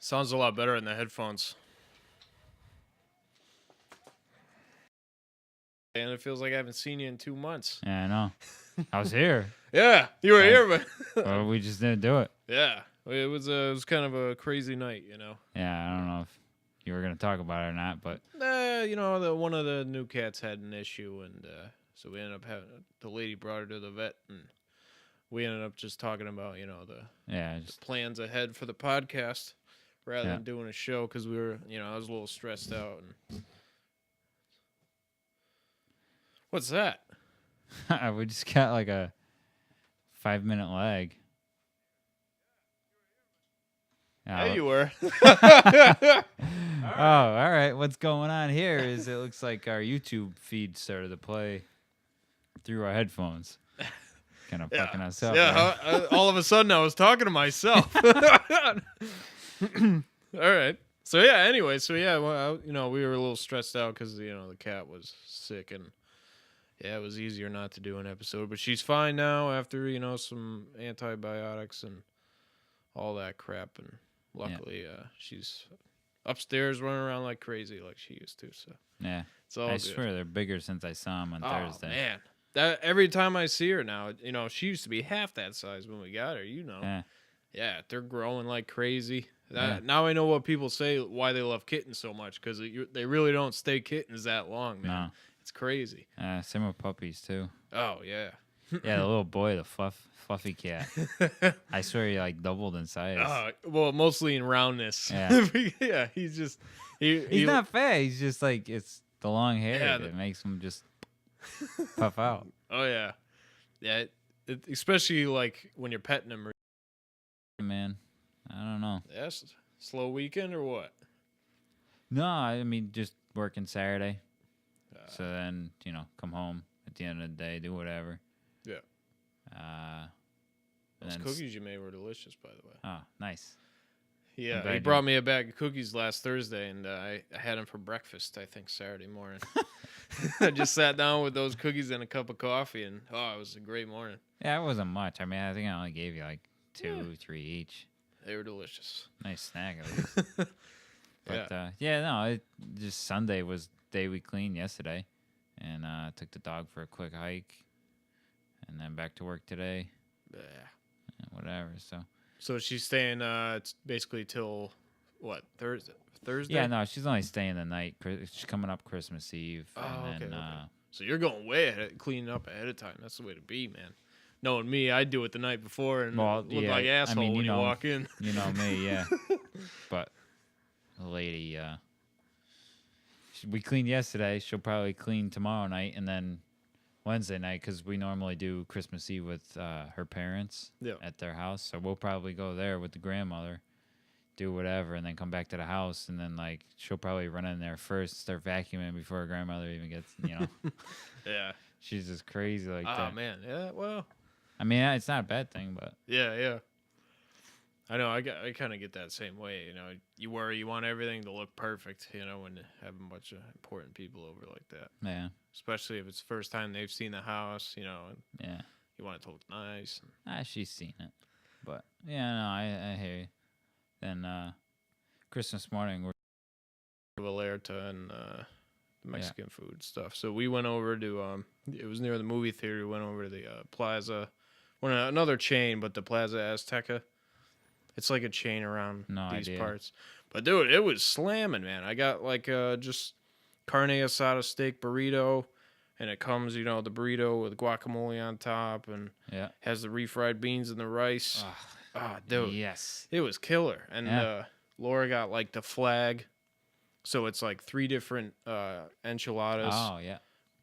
Sounds a lot better in the headphones. And it feels like I haven't seen you in 2 months. Yeah, I know. I was here. Yeah, you were here, but Well, we just didn't do it. yeah, it was kind of a crazy night, you know. Yeah, I don't know if you were gonna talk about it or not, but You know, one of the new cats had an issue, and so we ended up having the lady brought her to the vet, and we ended up just talking about the plans ahead for the podcast rather than doing a show because we were I was a little stressed out. And what's that? we just got like a 5-minute lag. Yeah, you were. Oh, all right. What's going on here is it looks like our YouTube feed started to play through our headphones. Kind of fucking us up. Yeah, all of a sudden I was talking to myself. All right. So yeah, anyway, well, we were a little stressed out because the cat was sick, and yeah, it was easier not to do an episode, but she's fine now after some antibiotics and all that crap, and luckily she's upstairs running around like crazy like she used to. So yeah, it's all I good. swear they're bigger since I saw them on Thursday. Man. That every time I see her now, she used to be half that size when we got her, Yeah, they're growing like crazy. Now I know what people say, why they love kittens so much, because they really don't stay kittens that long, man. No. It's crazy. Same with puppies, too. Oh, yeah. Yeah, the little boy, the fluffy cat. I swear he, like, doubled in size. Well, mostly in roundness. Yeah, yeah, he's just... He's not fat. He's just, like, it's the long hair that makes him just... puff out. Oh yeah, yeah. Especially like when you're petting him. Man, I don't know. Yes, slow weekend or what? No, I mean just working Saturday. So then come home at the end of the day, do whatever. Yeah. Those cookies you made were delicious, by the way. Oh, nice. Yeah, he brought me a bag of cookies last Thursday, and I had them for breakfast, I think, Saturday morning. I just sat down with those cookies and a cup of coffee, and it was a great morning. Yeah, it wasn't much. I mean, I think I only gave you like 2, 3 each. They were delicious. Nice snack, at least. But, just Sunday was day we cleaned yesterday, and took the dog for a quick hike, and then back to work today. Yeah. Whatever, So she's staying basically till, what, Thursday? Yeah, no, she's only staying the night. She's coming up Christmas Eve. And then, okay. So you're going way ahead, cleaning up ahead of time. That's the way to be, man. Knowing me, I'd do it the night before and look like asshole when you walk in. You know me, yeah. But the lady, we cleaned yesterday. She'll probably clean tomorrow night and then Wednesday night, because we normally do Christmas Eve with her parents at their house. So we'll probably go there with the grandmother, do whatever, and then come back to the house. And then, like, she'll probably run in there first, start vacuuming before her grandmother even gets, Yeah. She's just crazy like that. Oh, man. Yeah, well. I mean, it's not a bad thing, but. Yeah. I know. I kind of get that same way. You worry, you want everything to look perfect, when you have a bunch of important people over like that. Yeah. Especially if it's the first time they've seen the house, and you want it to look nice. She's seen it. But, yeah, no, I hear you. Then Christmas morning, we're Valerta and the Mexican food stuff. So we went over to, it was near the movie theater. We went over to the Plaza, another chain, but the Plaza Azteca. It's like a chain around these parts. But, dude, it was slamming, man. I got, like, just carne asada steak burrito, and it comes, the burrito with guacamole on top, and has the refried beans and the rice. Dude. Yes. It was killer. And Laura got, like, the flag. So it's, like, 3 different enchiladas. Oh, yeah.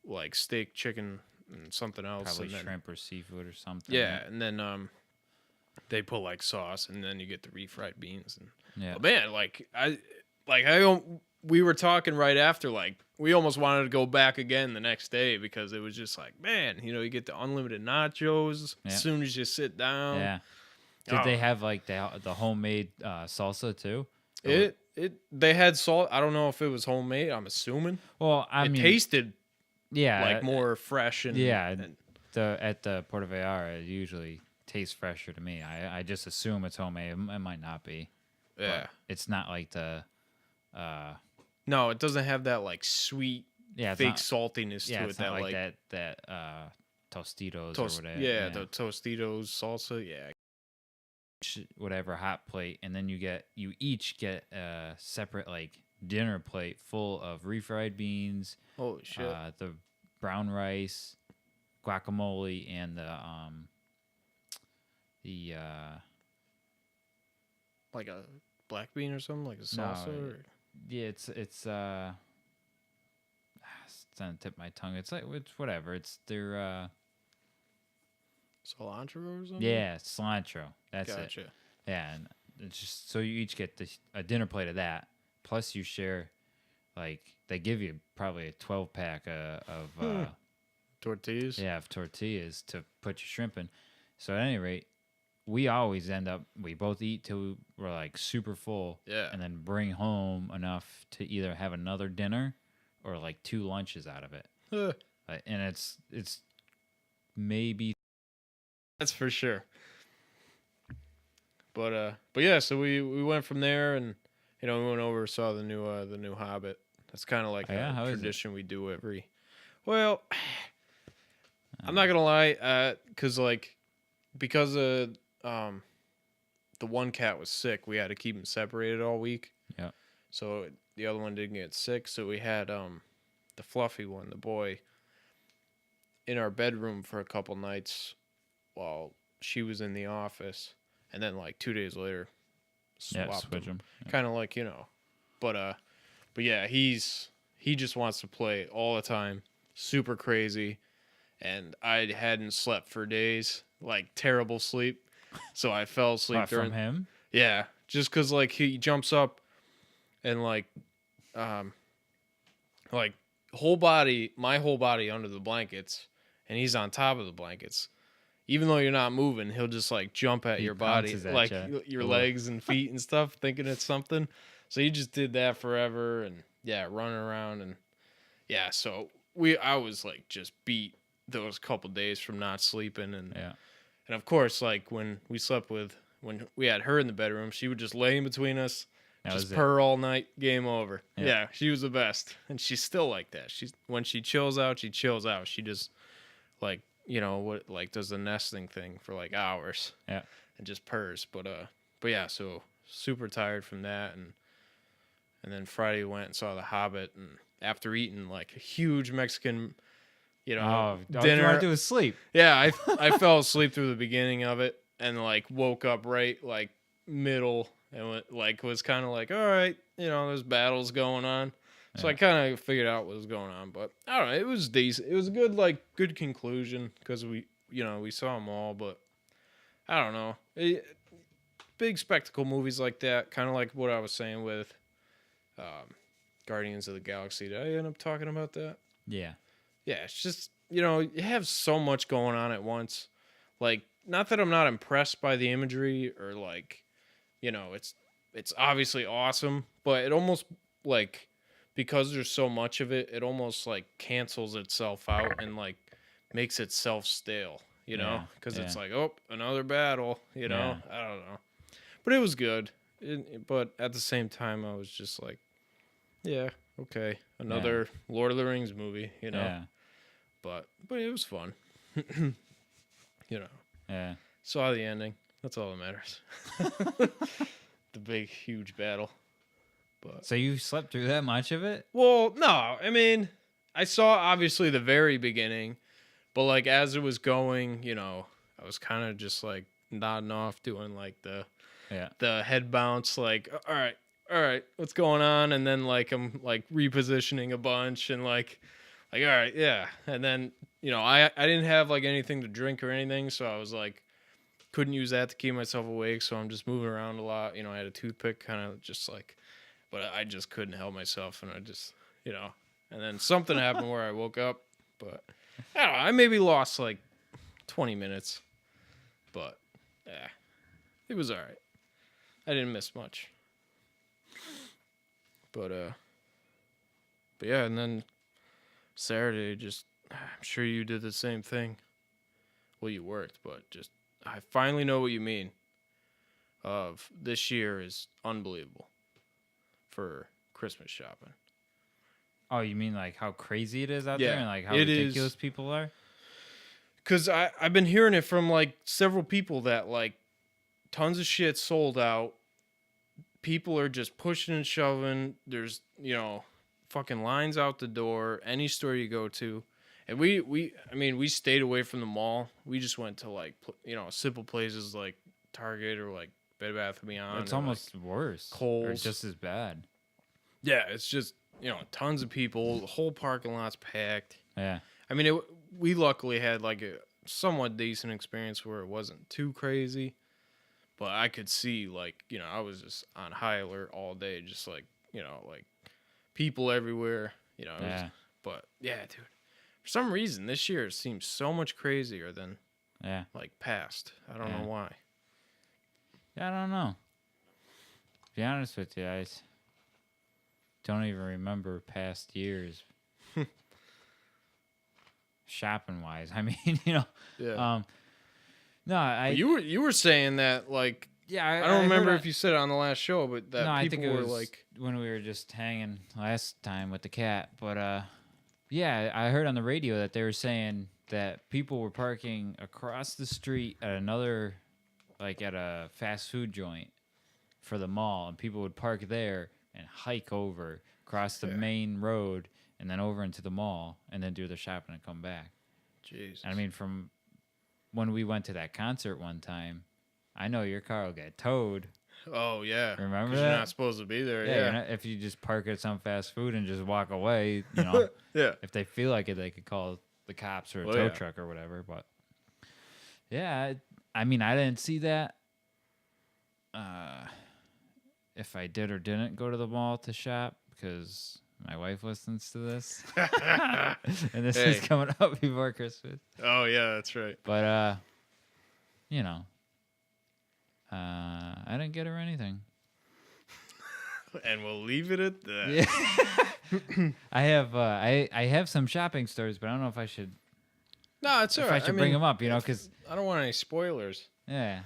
Like steak, chicken, and something else. Probably shrimp or seafood or something. Yeah, and then they put, like, sauce, and then you get the refried beans. And yeah. Man, we were talking right after, like, we almost wanted to go back again the next day because it was just like, man, you get the unlimited nachos as soon as you sit down. Yeah. Did they have, like, the homemade salsa, too? They had salt. I don't know if it was homemade. I'm assuming. Well, I mean, tasted like more fresh and at the Puerto Vallarta it usually tastes fresher to me. I just assume it's homemade. It might not be. Yeah. But it's not like the no, it doesn't have that like sweet fake saltiness to it. It's not like that Tostitos or whatever. Yeah, the Tostitos salsa. Yeah. Whatever hot plate, and then you each get a separate like dinner plate full of refried beans. Holy shit. The brown rice, guacamole, and the like a black bean or something, like a salsa. No, yeah, it's on the tip of my tongue. It's whatever. It's their cilantro or something. Yeah, cilantro. That's gotcha. it. Yeah, and it's just so you each get a dinner plate of that. Plus, you share, like they give you probably a 12-pack of tortillas. Yeah, of tortillas to put your shrimp in. So at any rate, we always we both eat till we're like super full. Yeah. And then bring home enough to either have another dinner or like 2 lunches out of it. And it's maybe. That's for sure. But yeah, so we went from there, and we went over, saw the new Hobbit. That's kind of like a tradition we do every. Well, I'm not gonna lie, because the one cat was sick, we had to keep him separated all week. Yeah. So the other one didn't get sick, so we had the fluffy one, the boy, in our bedroom for a couple nights while she was in the office. And then like 2 days later, swapped him. Yeah. Kind of like, but yeah, he just wants to play all the time. Super crazy. And I hadn't slept for days, like terrible sleep. So I fell asleep from him. Yeah. Just cause like he jumps up and like my whole body under the blankets, and he's on top of the blankets. Even though you're not moving, he'll just like jump at your body, like your legs and feet and stuff, thinking it's something. So he just did that forever, and yeah, running around, and yeah. So I was like just beat those couple days from not sleeping, and of course, like when we had her in the bedroom, she would just lay in between us, just purr all night. Game over. Yeah, she was the best, and she's still like that. When she chills out, she chills out. She just like. Does the nesting thing for like hours. Yeah. And just purrs. But yeah, so super tired from that, and then Friday went and saw The Hobbit, and after eating like a huge Mexican, dinner. All you want to do is sleep. Yeah, I fell asleep through the beginning of it, and like woke up right like middle, and was kind of like, all right, there's battles going on. So I kind of figured out what was going on, but I don't know. It was decent. It was a good conclusion because we saw them all, but I don't know. Big spectacle movies like that, kind of like what I was saying with Guardians of the Galaxy. Did I end up talking about that? Yeah. Yeah, it's just, you have so much going on at once. Like, not that I'm not impressed by the imagery or like, it's obviously awesome, but it almost like, because there's so much of it, it almost like cancels itself out and like makes itself stale, because it's like, oh, another battle, I don't know, but it was good. But at the same time, I was just like, yeah, okay, another Lord of the Rings movie, but it was fun. Yeah. Saw the ending. That's all that matters. The big, huge battle. But so you slept through that much of it? Well, no. I mean, I saw obviously the very beginning, but like as it was going, I was kind of just like nodding off, doing like the head bounce, like all right, what's going on? And then like I'm like repositioning a bunch and like all right, yeah. And then I didn't have like anything to drink or anything, so I was like couldn't use that to keep myself awake, so I'm just moving around a lot. I had a toothpick, kind of just like. But I just couldn't help myself, and I just, and then something happened where I woke up, but I don't know, I maybe lost like 20 minutes, but yeah, it was all right. I didn't miss much. But yeah, and then Saturday, I'm sure you did the same thing. Well, you worked, but I finally know what you mean. of this year is unbelievable for Christmas shopping. Oh, you mean like how crazy it is out Yeah, there and like how it ridiculous is. people are? Because I've been hearing it from like several people that like tons of shit sold out. People are just pushing and shoving. There's, fucking lines out the door, any store you go to. And we stayed away from the mall. We just went to like, simple places like Target or like Bed Bath & Beyond. It's almost like worse. Kohl's. Or just as bad. Yeah, it's just, tons of people. The whole parking lot's packed. Yeah. I mean, we luckily had like a somewhat decent experience where it wasn't too crazy. But I could see, like, I was just on high alert all day, just like, like people everywhere, Yeah. But yeah, dude, for some reason this year it seems so much crazier than like past. I don't know why. Yeah, I don't know. To be honest with you, I don't even remember past years. Shopping wise, I mean, Yeah. No, you were saying that like I don't remember if you said it on the last show, but that I people think it were was like when we were just hanging last time with the cat. But I heard on the radio that they were saying that people were parking across the street at another, like at a fast food joint for the mall, and people would park there and hike over across the main road and then over into the mall and then do their shopping and come back. Jesus. I mean, from when we went to that concert one time, I know your car will get towed. Oh, yeah. Remember that? Because you're not supposed to be there, yeah. If you just park at some fast food and just walk away, yeah. If they feel like it, they could call the cops or a tow truck or whatever. But, yeah, I mean, I didn't see that. If I did or didn't go to the mall to shop, because my wife listens to this. And this is coming up before Christmas. Oh, yeah, that's right. But, I didn't get her anything. And we'll leave it at that. Yeah. I have some shopping stories, but I don't know if I should. No, it's all right. I should bring them up, because I don't want any spoilers. Yeah.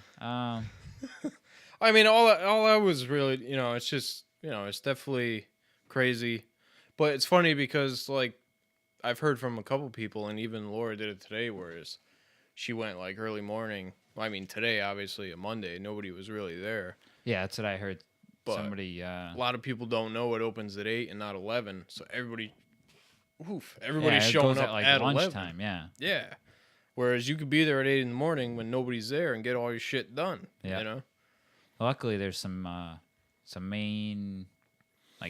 I mean, all I was really, it's just, it's definitely crazy, but it's funny because like I've heard from a couple people, and even Laura did it today, whereas she went like early morning. Well, I mean, today obviously a Monday, nobody was really there. Yeah, that's what I heard. But somebody. A lot of people don't know it opens at 8 and not 11, so everybody's showing up at lunchtime. 11. Yeah. Yeah. Whereas you could be there at 8 in the morning when nobody's there and get all your shit done. Yeah. Luckily, there's some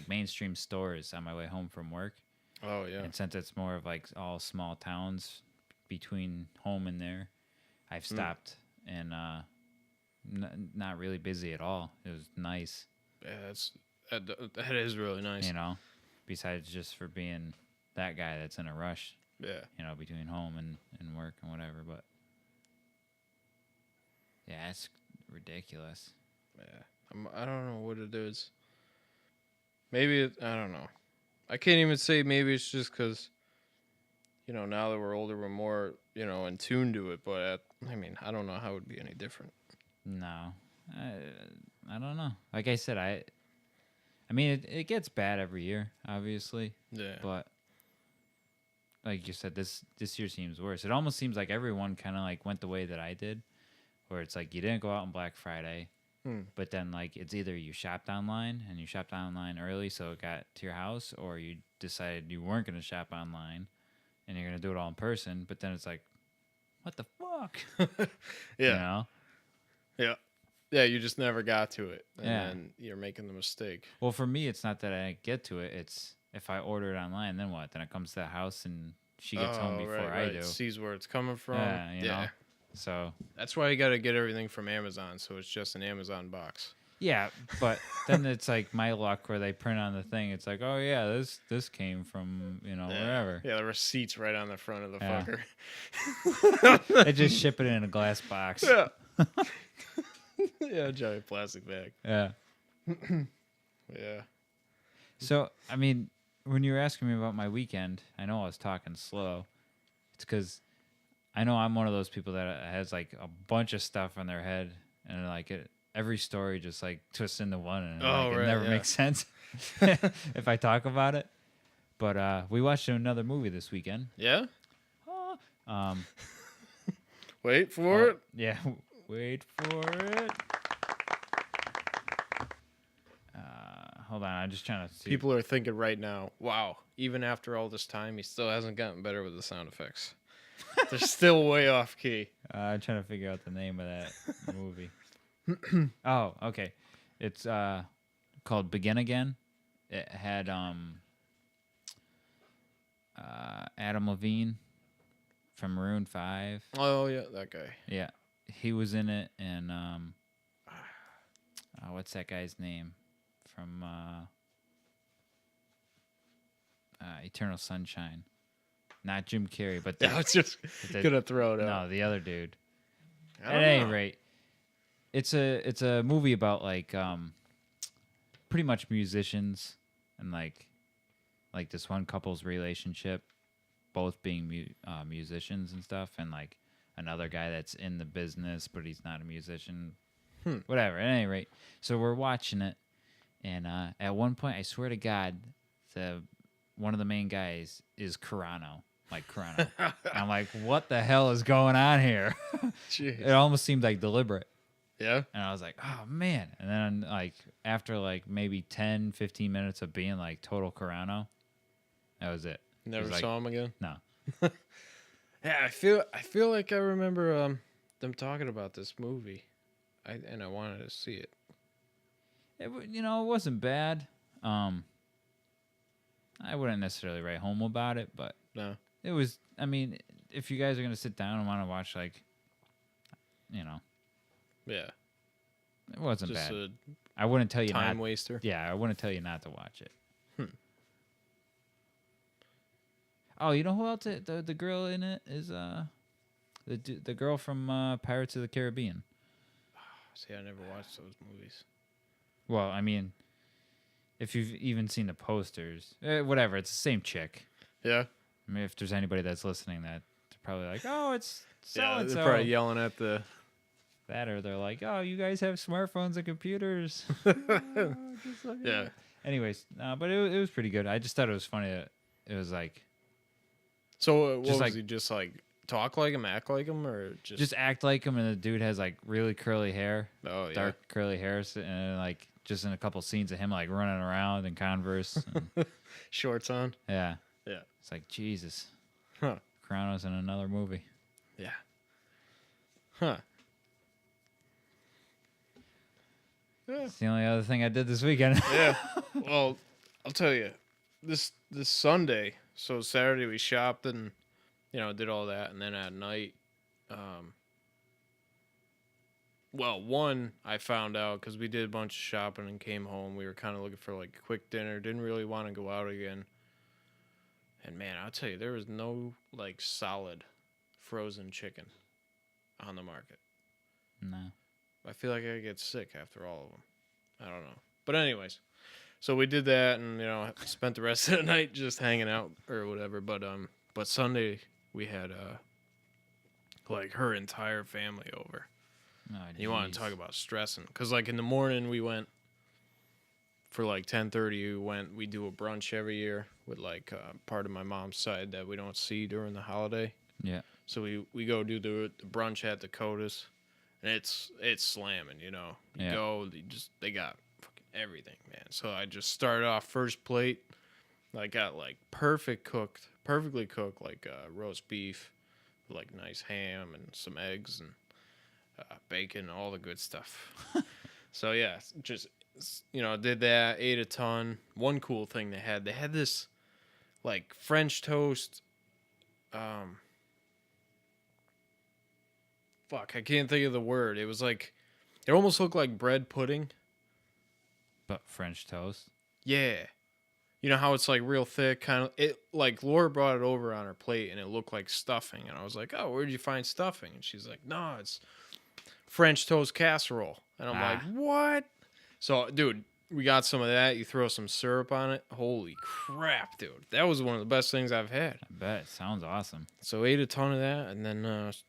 mainstream stores on my way home from work. Oh yeah. And since it's more of like all small towns between home and there, I've stopped and not really busy at all. It was nice. Yeah, that is really nice. Besides just for being that guy that's in a rush. Yeah. Between home and work and whatever. But yeah, it's ridiculous. Yeah. I don't know what it is. Maybe I don't know. I can't even say maybe it's just because, now that we're older, we're more, in tune to it. But I mean, I don't know how it would be any different. No, I don't know. Like I said, I mean, it gets bad every year, obviously. Yeah. But like you said, this year seems worse. It almost seems like everyone kind of like went the way that I did, where it's like you didn't go out on Black Friday. But then, like, it's either you shopped online and you shopped online early so it got to your house, or you decided you weren't going to shop online and you're going to do it all in person. But then it's like, what the fuck? Yeah. Yeah. Yeah, you just never got to it. And then you're making the mistake. Well, for me, it's not that I didn't get to it. It's if I order it online, then what? Then it comes to the house and she gets home before I do. It sees where it's coming from. Yeah, you know? So that's why you got to get everything from Amazon, so it's just an Amazon box. Yeah, but then it's like my luck where they print on the thing. It's like, oh yeah, this came from wherever. Yeah, the receipt's right on the front of the fucker. They just ship it in a glass box. Yeah. Yeah, giant plastic bag. Yeah. Yeah. So I mean, when you were asking me about my weekend, I know I was talking slow. It's because I know I'm one of those people that has like a bunch of stuff in their head, and like every story just like twists into one, and Oh, it right, never yeah. makes sense if I talk about it. But we watched another movie this weekend. Yeah? Um, Wait for it. Yeah, wait for it. Hold on, I'm just trying to see. People are thinking right now, wow, even after all this time, he still hasn't gotten better with the sound effects. They're still way off key. I'm trying to figure out the name of that movie. Oh, okay. It's called Begin Again. It had Adam Levine from Maroon 5. Oh, yeah, that guy. Yeah, he was in it, and what's that guy's name from Eternal Sunshine? Not Jim Carrey, but I was just gonna throw it out. No, the other dude. At any rate, it's a movie about like pretty much musicians and like this one couple's relationship, both being musicians and stuff, and like another guy that's in the business but he's not a musician. Whatever. At any rate, so we're watching it, and at one point, I swear to God, one of the main guys is Carano. Like Carano. I'm like, what the hell is going on here? It almost seemed like deliberate. Yeah. And I was like, oh man. And then like after like maybe 10, 15 minutes of being like total Carano, that was it. Never saw him again? No. Yeah, I feel like I remember them talking about this movie. I wanted to see it. It wasn't bad. I wouldn't necessarily write home about it, but no. It was, I mean, if you guys are going to sit down and want to watch, like, Yeah. It wasn't just bad. I wouldn't tell you time waster. Yeah, I wouldn't tell you not to watch it. Oh, you know who else? The girl in it is the girl from Pirates of the Caribbean. See, I never watched those movies. Well, I mean, if you've even seen the posters, whatever, it's the same chick. Yeah. I mean, if there's anybody that's listening, that they're probably like, "Oh, it's so-and-so." They're probably yelling at the that, or they're like, "Oh, you guys have smartphones and computers." Yeah. Anyways, but it was pretty good. I just thought it was funny that it was like. So what was he just like talk like him, act like him, or just act like him? And the dude has like really curly hair, dark curly hair, and like just in a couple scenes of him like running around in Converse, and shorts on. Yeah. Yeah. It's like Jesus. Huh. Carano's in another movie. Yeah. Huh. Yeah. It's the only other thing I did this weekend. Yeah. Well, I'll tell you, this Sunday. So Saturday we shopped and did all that, and then at night, one I found out because we did a bunch of shopping and came home. We were kind of looking for like a quick dinner. Didn't really want to go out again. And man, I'll tell you, there was no like solid frozen chicken on the market. No. I feel like I get sick after all of them. I don't know. But anyways, so we did that and spent the rest of the night just hanging out or whatever. But Sunday we had like her entire family over. Oh, you want to talk about stressing? Because like in the morning we went for like 10:30. We do a brunch every year with like part of my mom's side that we don't see during the holiday. Yeah. So we go do the brunch at Dakota's, and it's slamming. You go, they got fucking everything, man. So I just started off first plate. I got like perfectly cooked like roast beef, like nice ham and some eggs and bacon, all the good stuff. So yeah, just did that, ate a ton. One cool thing they had this like French toast. I can't think of the word. It was like, it almost looked like bread pudding. But French toast? Yeah. You know how it's like real thick, kind of. It like Laura brought it over on her plate and it looked like stuffing. And I was like, oh, where'd you find stuffing? And she's like, no, it's French toast casserole. And I'm like, what? So, dude, we got some of that. You throw some syrup on it. Holy crap, dude. That was one of the best things I've had. I bet. It sounds awesome. So ate a ton of that. And then,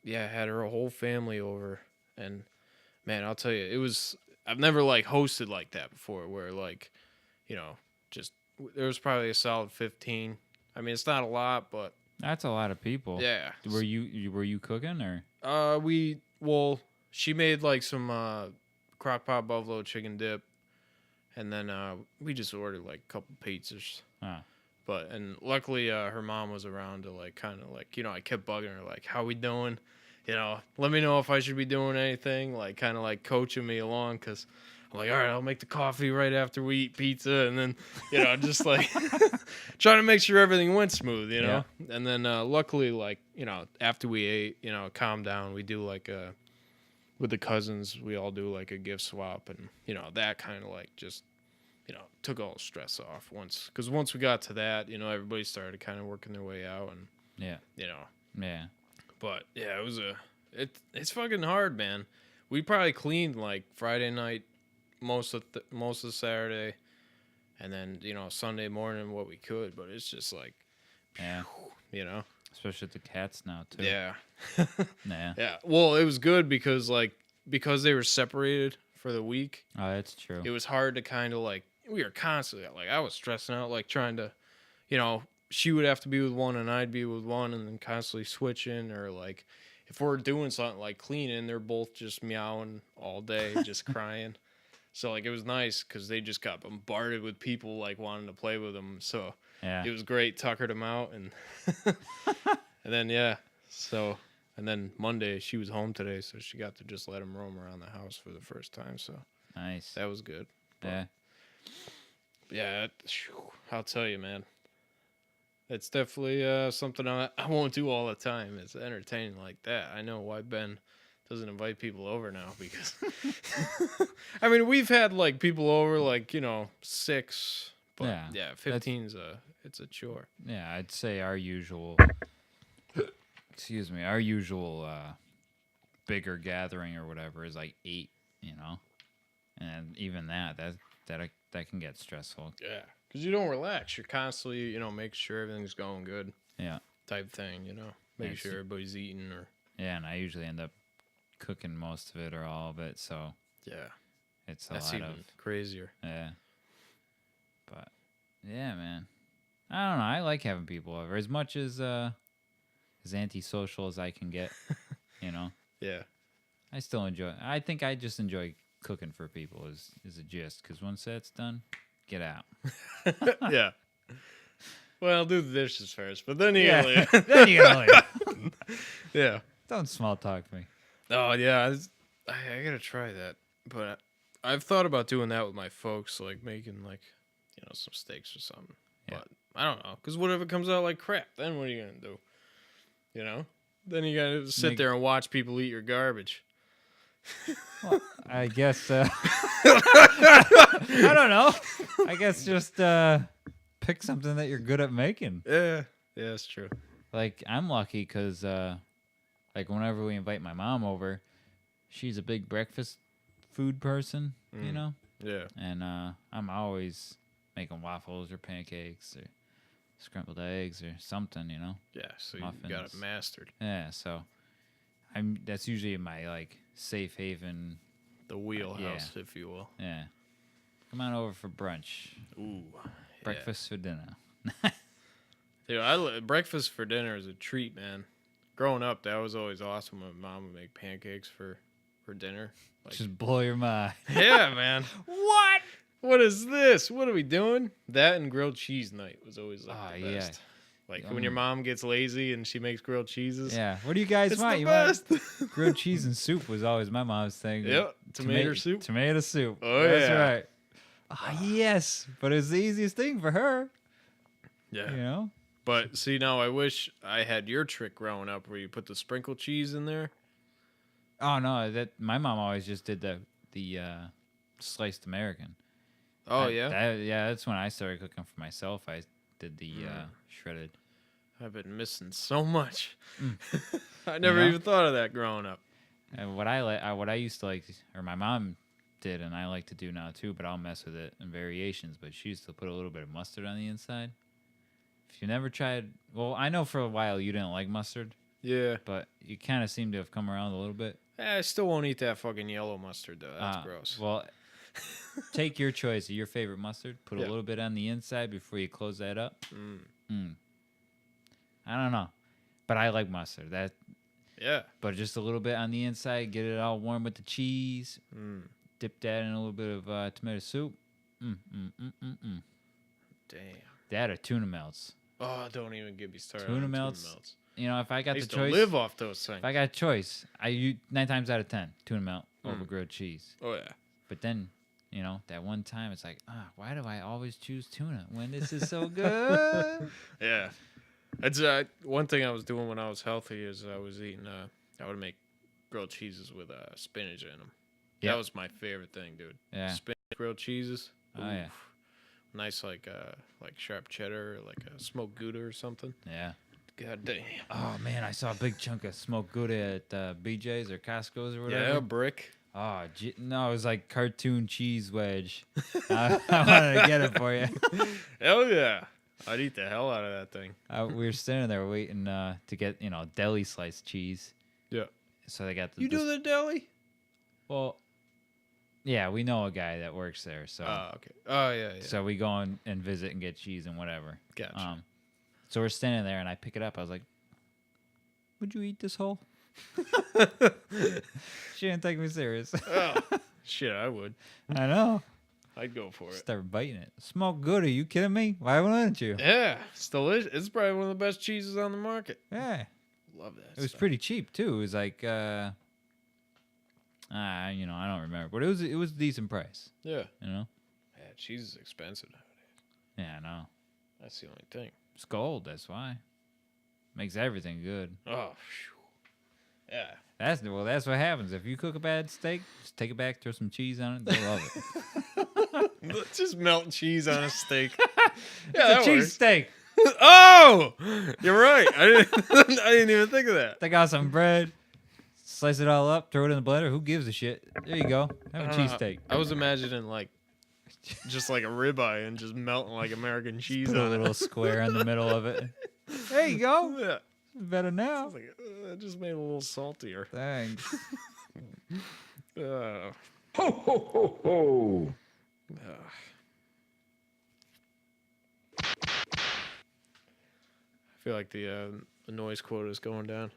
had her whole family over. And, man, I'll tell you, I've never like hosted like that before, where like, just there was probably a solid 15. I mean, it's not a lot, but that's a lot of people. Yeah. Were you cooking or? She made like some crock pot buffalo chicken dip, and then we just ordered like a couple pizzas. And luckily her mom was around to like kind of like, I kept bugging her like, how we doing? Let me know if I should be doing anything, like kind of like coaching me along, because I'm like, all right, I'll make the coffee right after we eat pizza, and then just like trying to make sure everything went smooth, Yeah. And then luckily, like, after we ate, calmed down, we do like with the cousins, we all do like a gift swap, and that kind of like just took all the stress off because once we got to that, everybody started kind of working their way out, and yeah. But yeah, it's fucking hard, man. We probably cleaned like Friday night, most of Saturday, and then Sunday morning what we could. But it's just like, especially with the cats now too. Yeah, yeah. Well, it was good because they were separated for the week. Oh, that's true. It was hard to kind of like, we were constantly like, I was stressing out, like trying to, she would have to be with one and I'd be with one, and then constantly switching, or like if we're doing something like cleaning, they're both just meowing all day, just crying. So like it was nice because they just got bombarded with people like wanting to play with them. So it was great. Tuckered them out, and and then and then Monday she was home today, so she got to just let them roam around the house for the first time. So nice. That was good. But, I'll tell you, man. It's definitely something I won't do all the time. It's entertaining like that. I know why Ben doesn't invite people over now, because I mean, we've had like people over like 6, but 15's it's a chore. Yeah, I'd say our usual bigger gathering or whatever is like 8, and even that can get stressful. Yeah, because you don't relax. You're constantly making sure everything's going good. Yeah, type thing. Making sure everybody's eating, or and I usually end up cooking most of it or all of it. So it's that's even crazier. Yeah, but yeah, man, I don't know. I like having people over as much as antisocial as I can get. Yeah, I still enjoy. I think I just enjoy cooking for people is a gist, because once that's done, get out. Yeah. Well, do the dishes first, but then you gotta leave. Then you gotta leave. Yeah. Don't small talk me. Oh yeah, I gotta try that. But I've thought about doing that with my folks, like making like some steaks or something. Yeah. But I don't know, because what if it comes out like crap? Then what are you gonna do? Then you gotta sit there and watch people eat your garbage. Well, I guess I don't know. I guess just pick something that you're good at making. Yeah, that's true. Like, I'm lucky because like whenever we invite my mom over, she's a big breakfast food person, Yeah. And I'm always making waffles or pancakes or scrambled eggs or something, Yeah, so Muffins. You got it mastered. Yeah, so that's usually my like safe haven, the wheelhouse, if you will. Yeah, come on over for brunch. Ooh, breakfast for dinner. Dude, breakfast for dinner is a treat, man. Growing up, that was always awesome when Mom would make pancakes for dinner. Like, just blow your mind. Yeah, man. What is this? What are we doing? That and grilled cheese night was always like the best. Like when your mom gets lazy and she makes grilled cheeses. Yeah. What do you guys want? The best. Grilled cheese and soup was always my mom's thing. Yep. Tomato soup. Tomato soup. Oh, that's right. Yes. But it's the easiest thing for her. Yeah. But see, now I wish I had your trick growing up where you put the sprinkled cheese in there. Oh no, my mom always just did the sliced American. Oh yeah. That's when I started cooking for myself. I did the shredded. I've been missing so much. I never even thought of that growing up. And what I used to like, or my mom did, and I like to do now too, but I'll mess with it in variations. But she used to put a little bit of mustard on the inside. If you never tried, well, I know for a while you didn't like mustard. Yeah. But you kind of seem to have come around a little bit. I still won't eat that fucking yellow mustard though. That's gross. Well, take your choice of your favorite mustard. Put a little bit on the inside before you close that up. I don't know, but I like mustard. But just a little bit on the inside. Get it all warm with the cheese. Dip that in a little bit of tomato soup. Damn. That or tuna melts. Oh, don't even get me started. Tuna melts. You know, if I got I used the choice, to live off those things. If I got a choice, I use 9 times out of 10 tuna melt over grilled cheese. Oh yeah. But then, you know, that one time it's like, why do I always choose tuna when this is so good? Yeah. It's one thing I was doing when I was healthy is I was eating. I would make grilled cheeses with spinach in them. That was my favorite thing, dude. Yeah. Spinach grilled cheeses. Oh yeah. Nice like sharp cheddar, or like a smoked Gouda or something. Yeah. God damn. Oh man, I saw a big chunk of smoked Gouda at BJ's or Costco's or whatever. Yeah, brick. Oh no, it was like cartoon cheese wedge. I wanted to get it for you. Hell yeah. I'd eat the hell out of that thing. We were standing there waiting to get, deli sliced cheese. Yeah. So they got You do the deli? Well, yeah, we know a guy that works there. So. Okay. Oh, yeah. So we go and visit and get cheese and whatever. Gotcha. So we're standing there and I pick it up. I was like, would you eat this whole? She didn't take me serious. Oh, shit, I would. I know. I'd go for it. Start biting it. Smoked Gouda, you kidding me? Why wouldn't you? Yeah, it's delicious. It's probably one of the best cheeses on the market. Yeah. Love that. It was pretty cheap too. It was like I don't remember, but it was a decent price. Yeah. Yeah, cheese is expensive nowadays. Yeah, I know. That's the only thing. It's gold, that's why. Makes everything good. Oh, phew. Yeah. That's what happens. If you cook a bad steak, just take it back, throw some cheese on it, they'll love it. Just melt cheese on a steak. It's a cheese steak. Oh, you're right. I didn't even think of that. Take out some bread, slice it all up, throw it in the blender. Who gives a shit? There you go. Have a cheesesteak. I was imagining just like a ribeye and just melting like American cheese Put on a little square in the middle of it. There you go. Yeah. Better now. It just made it a little saltier. Thanks. Ho, ho, ho, ho. I feel like the noise quota is going down.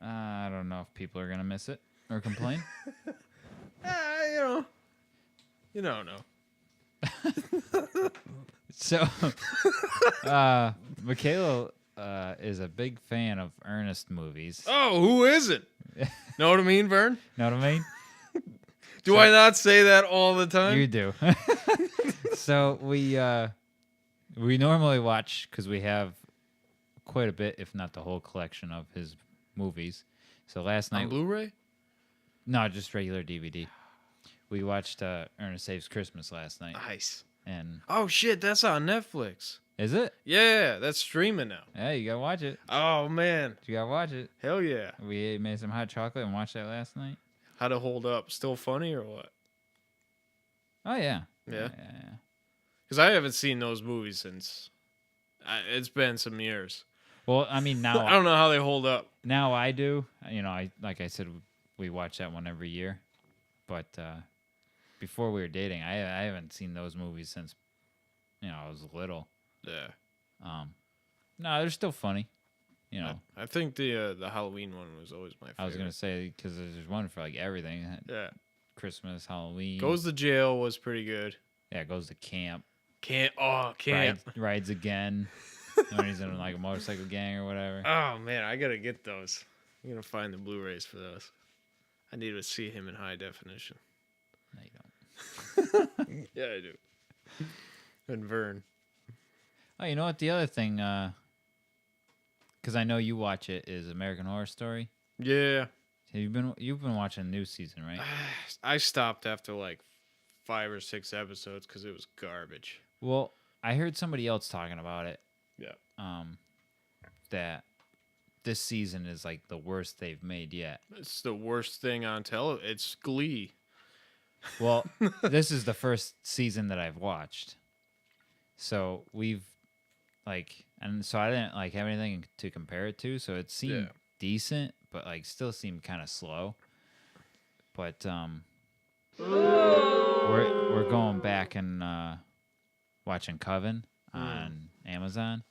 I don't know if people are going to miss it or complain. You don't know. So, Michaela is a big fan of Ernest movies. Oh, who isn't? Know what I mean, Vern? Know what I mean? Do I not say that all the time? You do. So we normally watch, because we have quite a bit, if not the whole collection of his movies. So last night... On Blu-ray? No, just regular DVD. We watched Ernest Saves Christmas last night. Nice. And oh, shit, that's on Netflix. Is it? Yeah, that's streaming now. Yeah, you got to watch it. Oh, man. You got to watch it. Hell yeah. We made some hot chocolate and watched that last night. How'd it hold up? Still funny or what? Oh, yeah. Yeah? Yeah. Because I haven't seen those movies since... it's been some years. Well, I mean, now... I don't know how they hold up. Now I do. Like I said, we watch that one every year. But before we were dating, I haven't seen those movies since, I was little. Yeah. No, they're still funny. I think the Halloween one was always my favorite. I was going to say, because there's one for like everything. Yeah. Christmas, Halloween. Goes to Jail was pretty good. Yeah, Goes to Camp. Camp. Rides Again. When he's in like a motorcycle gang or whatever. Oh, man, I got to get those. I'm going to find the Blu-rays for those. I need to see him in high definition. No, you don't. Yeah, I do. And Vern. Oh, you know what? The other thing, because I know you watch it, is American Horror Story. Yeah. You've been watching a new season, right? I stopped after like 5 or 6 episodes because it was garbage. Well, I heard somebody else talking about it. Yeah. That this season is like the worst they've made yet. It's the worst thing on television. It's Glee. Well, this is the first season that I've watched. So so I didn't like have anything to compare it to. So it seemed decent, but like still seemed kind of slow. But we're going back and watching Coven on Amazon.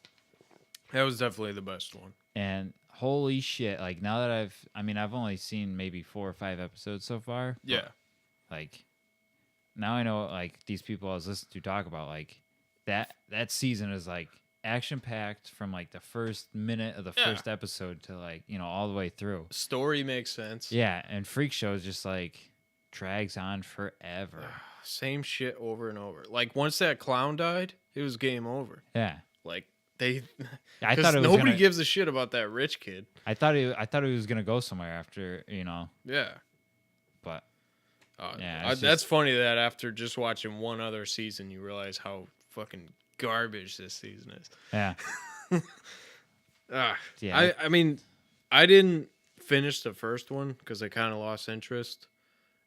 That was definitely the best one. And holy shit, like now that I've only seen maybe 4 or 5 episodes so far. Yeah. Like now I know like these people I was listening to talk about like that season is like action packed from like the first minute of the first episode to like, all the way through. Story makes sense. Yeah, and Freak Show is just like drags on forever. Same shit over and over. Like once that clown died, it was game over. Yeah. Like I thought it was nobody gives a shit about that rich kid. I thought he was gonna go somewhere after, Yeah. But that's funny that after just watching one other season, you realize how fucking garbage this season is. Yeah. Yeah. I mean, I didn't finish the first one because I kind of lost interest.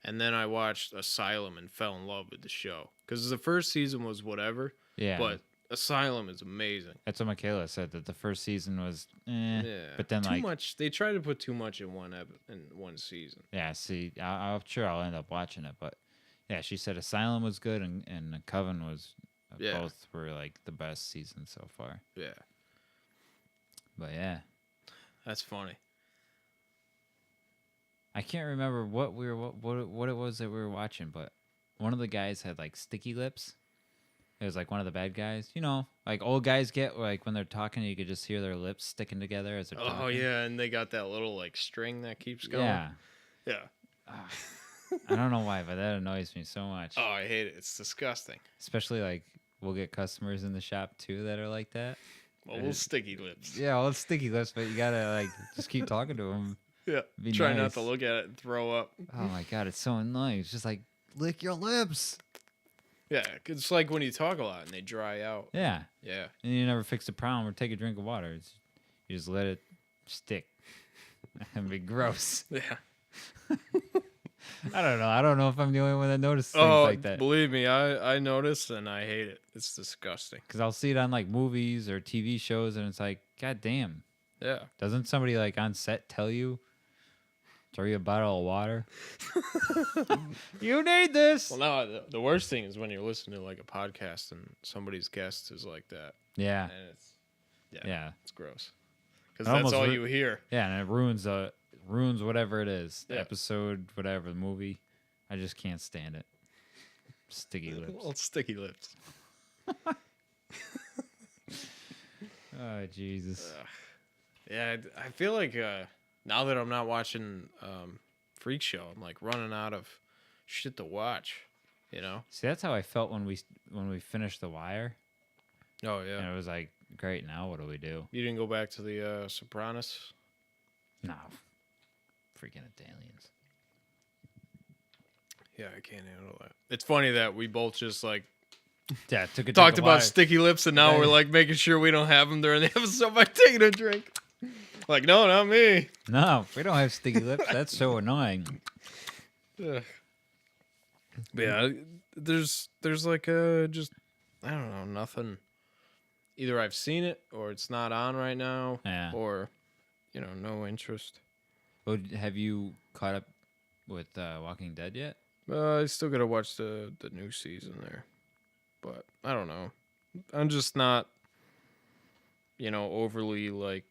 And then I watched Asylum and fell in love with the show. Because the first season was whatever. Yeah. But Asylum is amazing. That's what Michaela said, that the first season was yeah. But then too much. They try to put too much in one season. Yeah, see, I'm sure I'll end up watching it. But yeah, she said Asylum was good and Coven was both were like the best seasons so far. Yeah. But yeah. That's funny. I can't remember what it was that we were watching, but one of the guys had like sticky lips. It was like one of the bad guys, like old guys get like when they're talking, you could just hear their lips sticking together as they're talking. Oh yeah, and they got that little like string that keeps going. Yeah. I don't know why, but that annoys me so much. Oh, I hate it. It's disgusting. Especially like we'll get customers in the shop too that are like that. Well, sticky lips. Yeah, well, it's sticky lips, but you gotta like just keep talking to them. Yeah. Try not to look at it and throw up. Oh my god, it's so annoying. It's just like lick your lips. Yeah, it's like when you talk a lot and they dry out. Yeah. Yeah. And you never fix the problem or take a drink of water. You just let it stick and be gross. Yeah. I don't know. I don't know if I'm the only one that noticed things like that. Believe me, I noticed and I hate it. It's disgusting. Because I'll see it on like movies or TV shows and it's like, god damn. Yeah. Doesn't somebody like on set tell you? Throw you a bottle of water. You need this. Well, no, the worst thing is when you're listening to like a podcast and somebody's guest is like that. Yeah. And it's gross. Because that's all you hear. Yeah, and it ruins whatever it is. The episode, whatever, the movie. I just can't stand it. Sticky lips. Well, sticky lips. Oh, Jesus. Yeah, I feel like now that I'm not watching Freak Show, I'm like running out of shit to watch. See, that's how I felt when we finished The Wire. Oh yeah. And it was like, great. Now what do we do? You didn't go back to the Sopranos? No, freaking Italians. Yeah, I can't handle that. It's funny that we both just like talked about sticky lips, and now we're like making sure we don't have them during the episode by taking a drink. Like, no, not me. No, we don't have sticky lips. That's so annoying. But yeah, there's like just I don't know, nothing. Either I've seen it or it's not on right now, or no interest. Well, have you caught up with Walking Dead yet? I still gotta watch the new season there, but I don't know. I'm just not, overly like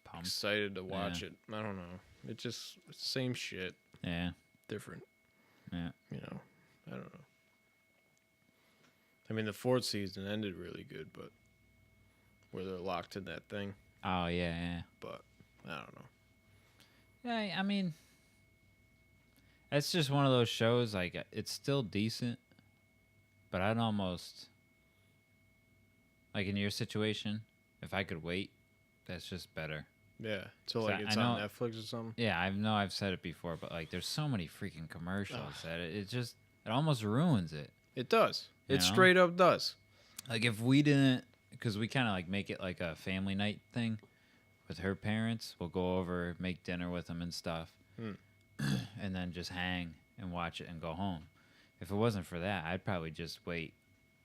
pumped, excited to watch it. I don't know. It just same shit. Yeah. Different. Yeah. I don't know. I mean, the 4th season ended really good, but where they're locked in that thing. Oh yeah. But I don't know. Yeah, I mean, it's just one of those shows. Like, it's still decent, but I'd almost like in your situation, if I could wait, that's just better. Yeah, so like it's on Netflix or something. Yeah, I've said it before, but like, there's so many freaking commercials that it almost ruins it. It does. It straight up does. Like if we didn't, because we kind of like make it like a family night thing with her parents. We'll go over, make dinner with them and stuff, and then just hang and watch it and go home. If it wasn't for that, I'd probably just wait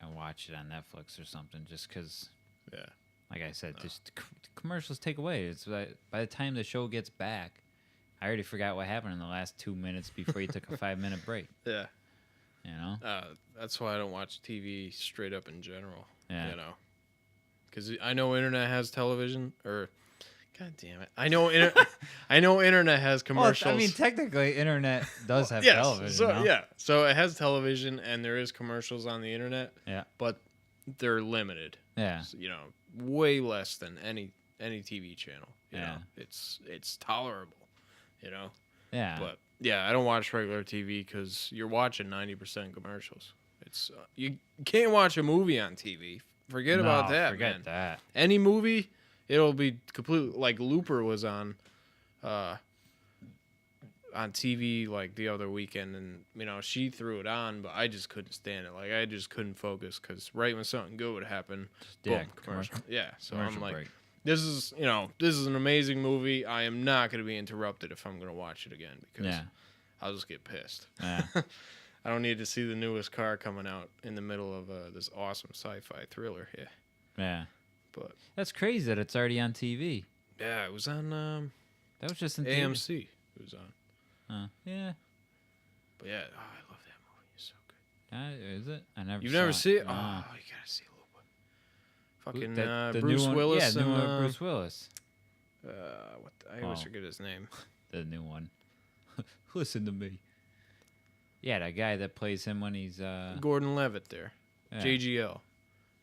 and watch it on Netflix or something, just because. Yeah. like I said, just commercials take away. It's like by the time the show gets back, I already forgot what happened in the last 2 minutes before you took a 5-minute break. Yeah. You know? That's why I don't watch TV straight up in general. Yeah. You know? Because I know internet has television, or... God damn it. I know internet has commercials. Well, I mean, technically, internet does have television. So, no? Yeah. So it has television, and there is commercials on the internet. Yeah. But they're limited. Yeah. So, way less than any TV channel. You Yeah. know? It's tolerable. You know? Yeah. But yeah, I don't watch regular TV because you're watching 90% commercials. It's you can't watch a movie on TV. Forget about that. Forget man. that. Any movie, it'll be completely like Looper was on TV like the other weekend, and she threw it on, but I just couldn't stand it. Like I just couldn't focus because right when something good would happen, boom, commercial. Yeah, so I'm like. Break. This is an amazing movie. I am not going to be interrupted if I'm going to watch it again because I'll just get pissed. Yeah. I don't need to see the newest car coming out in the middle of this awesome sci-fi thriller here. Yeah. But that's crazy that it's already on TV. Yeah, it was on that was just in AMC. It was on. Yeah. But yeah, I love that movie. It's so good. Is it? I never. You've never seen it? No. Oh, you gotta see it. Fucking the Bruce new one, Willis. Yeah, the new one, Bruce Willis. I always forget his name. The new one. Listen to me. Yeah, that guy that plays him when he's Gordon Levitt there. Yeah. JGL.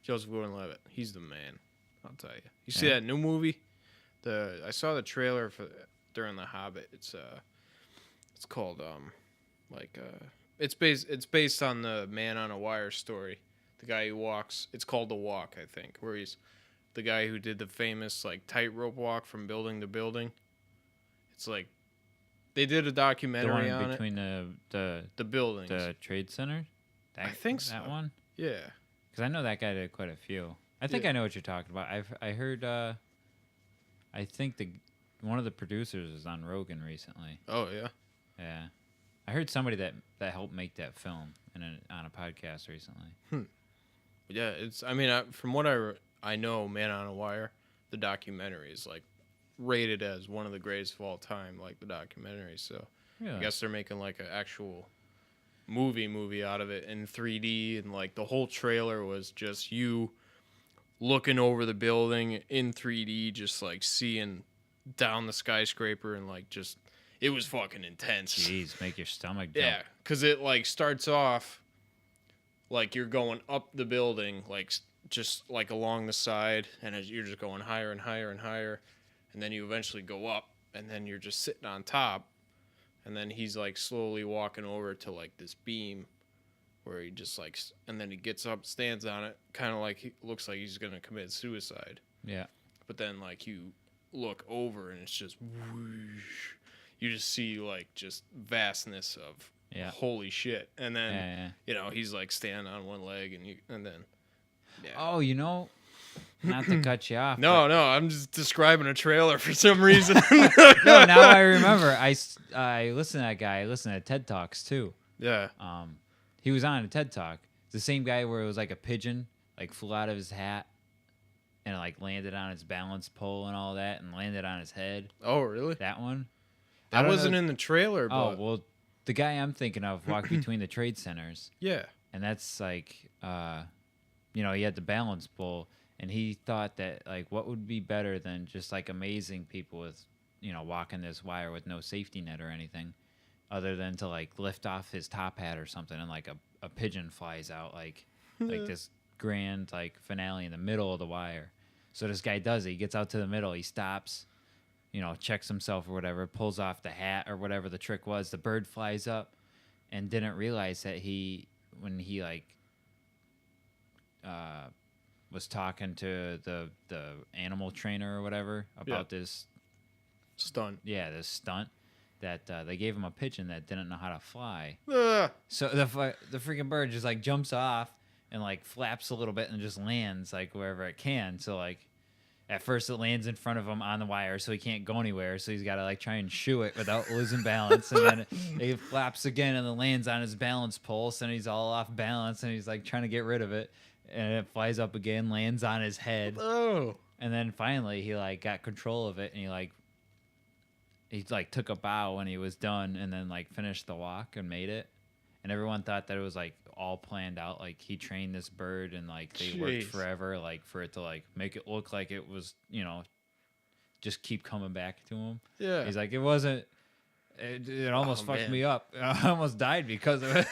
Joseph Gordon-Levitt. He's the man. I'll tell you. You see that new movie? I saw the trailer for during The Hobbit. It's called it's based on the Man on a Wire story. The guy who walks. It's called The Walk, I think, where he's the guy who did the famous tightrope walk from building to building. It's like they did a documentary on between it. the buildings, the trade center. I think so. That one. Yeah. Because I know that guy did quite a few. I think I know what you're talking about. I heard. I think one of the producers was on Rogan recently. Oh yeah. Yeah, I heard somebody that helped make that film on a podcast recently. Yeah, it's. I mean, from what I know, Man on a Wire, the documentary is rated as one of the greatest of all time, the documentary. So I guess they're making an actual movie out of it in 3D, and the whole trailer was just you looking over the building in 3D, just seeing down the skyscraper, and just it was fucking intense. Jeez, make your stomach jump. Yeah, because it starts off you're going up the building, just along the side, and you're just going higher and higher and higher, and then you eventually go up, and then you're just sitting on top, and then he's slowly walking over to this beam where he just and then he gets up, stands on it, kind of he looks like he's gonna commit suicide. Yeah. But then you look over and it's just whoosh. You just see just vastness of holy shit, and then he's standing on one leg, and then oh, not to cut you off. No, I'm just describing a trailer for some reason. No, now I remember. I listened to that guy. I listened to TED Talks too. Yeah. He was on a TED Talk. It's the same guy where it was a pigeon flew out of his hat and landed on its balance pole and all that, and landed on his head. Oh, really? That one. That wasn't in the trailer. But... Oh well, the guy I'm thinking of walked between the trade centers. Yeah. And that's he had the balance pole, and he thought that what would be better than just amazing people with walking this wire with no safety net or anything, other than to lift off his top hat or something, and a pigeon flies out this grand finale in the middle of the wire. So this guy does it. He gets out to the middle. He stops, checks himself or whatever, pulls off the hat or whatever the trick was. The bird flies up, and didn't realize that when he was talking to the animal trainer or whatever about this stunt. Yeah, this stunt. That they gave him a pigeon that didn't know how to fly. So the freaking bird just jumps off and flaps a little bit and just lands wherever it can. So at first it lands in front of him on the wire, so he can't go anywhere. So he's got to try and shoo it without losing balance. And then it flaps again and then lands on his balance pole. So he's all off balance and he's trying to get rid of it. And it flies up again, lands on his head. Oh. And then finally he like got control of it, and he took a bow when he was done, and then like finished the walk and made it. And everyone thought that it was like all planned out. Like he trained this bird, and like they worked forever, like for it to like make it look like it was, just keep coming back to him. Yeah. He's like, it wasn't. It almost fucked me up. I almost died because of it.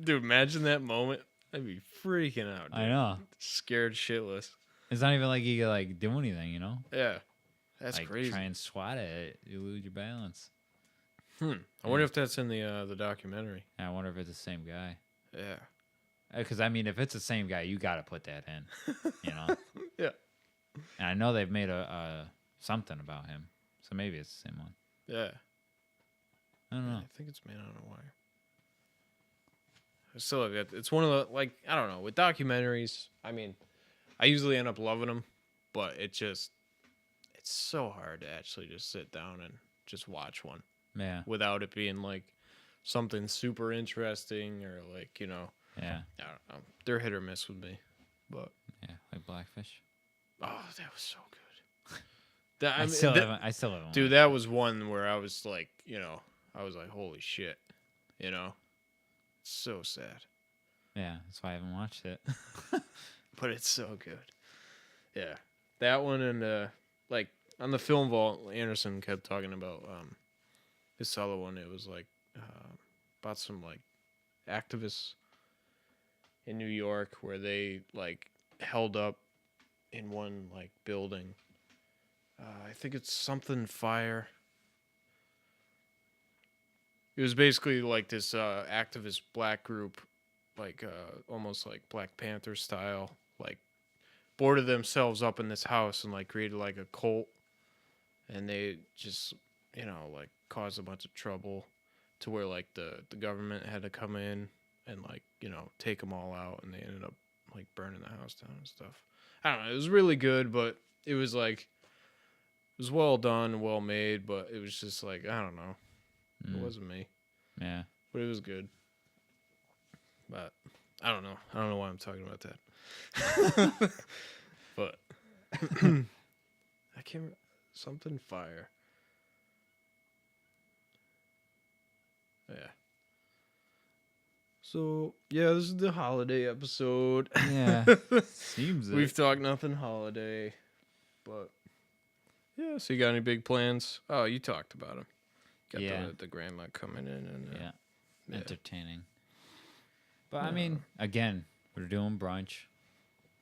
Dude, imagine that moment. I'd be freaking out. Dude. I know. Scared shitless. It's not even like you could like do anything, Yeah. That's like, crazy. Try and swat at it, you lose your balance. I wonder if that's in the documentary. I wonder if it's the same guy. Yeah. Because I mean, if it's the same guy, you got to put that in. Yeah. And I know they've made a something about him, so maybe it's the same one. Yeah. I don't know. I think it's Man on a Wire. I still have it. It's one of the, like, I don't know, with documentaries. I mean, I usually end up loving them, but it's so hard to actually just sit down and just watch one. Yeah. Without it being like something super interesting or like, Yeah. I don't know. They're hit or miss with me. But yeah, like Blackfish. oh, that was so good. That, I still haven't. Dude, that was one where I was like, I was like, holy shit. It's so sad. Yeah, that's why I haven't watched it. But it's so good. Yeah. That one and like on the Film Vault, Anderson kept talking about this other one. It was like about some like activists in New York where they like held up in one like building. I think it's something fire. It was basically like this activist black group, like almost like Black Panther style, like boarded themselves up in this house and like created like a cult, and they just like caused a bunch of trouble to where like the government had to come in and like take them all out, and they ended up like burning the house down and stuff. I don't know. It was really good, but it was like it was well done, well made, but it was just like I don't know. It wasn't me. Yeah. But it was good. But I don't know. I don't know why I'm talking about that. But I can't. Something fire. Yeah. So yeah, this is the holiday episode. Yeah. Seems We've talked nothing holiday, but yeah. So you got any big plans? Oh, you talked about them. Got the grandma coming in and yeah, entertaining. But I mean, again, we're doing brunch.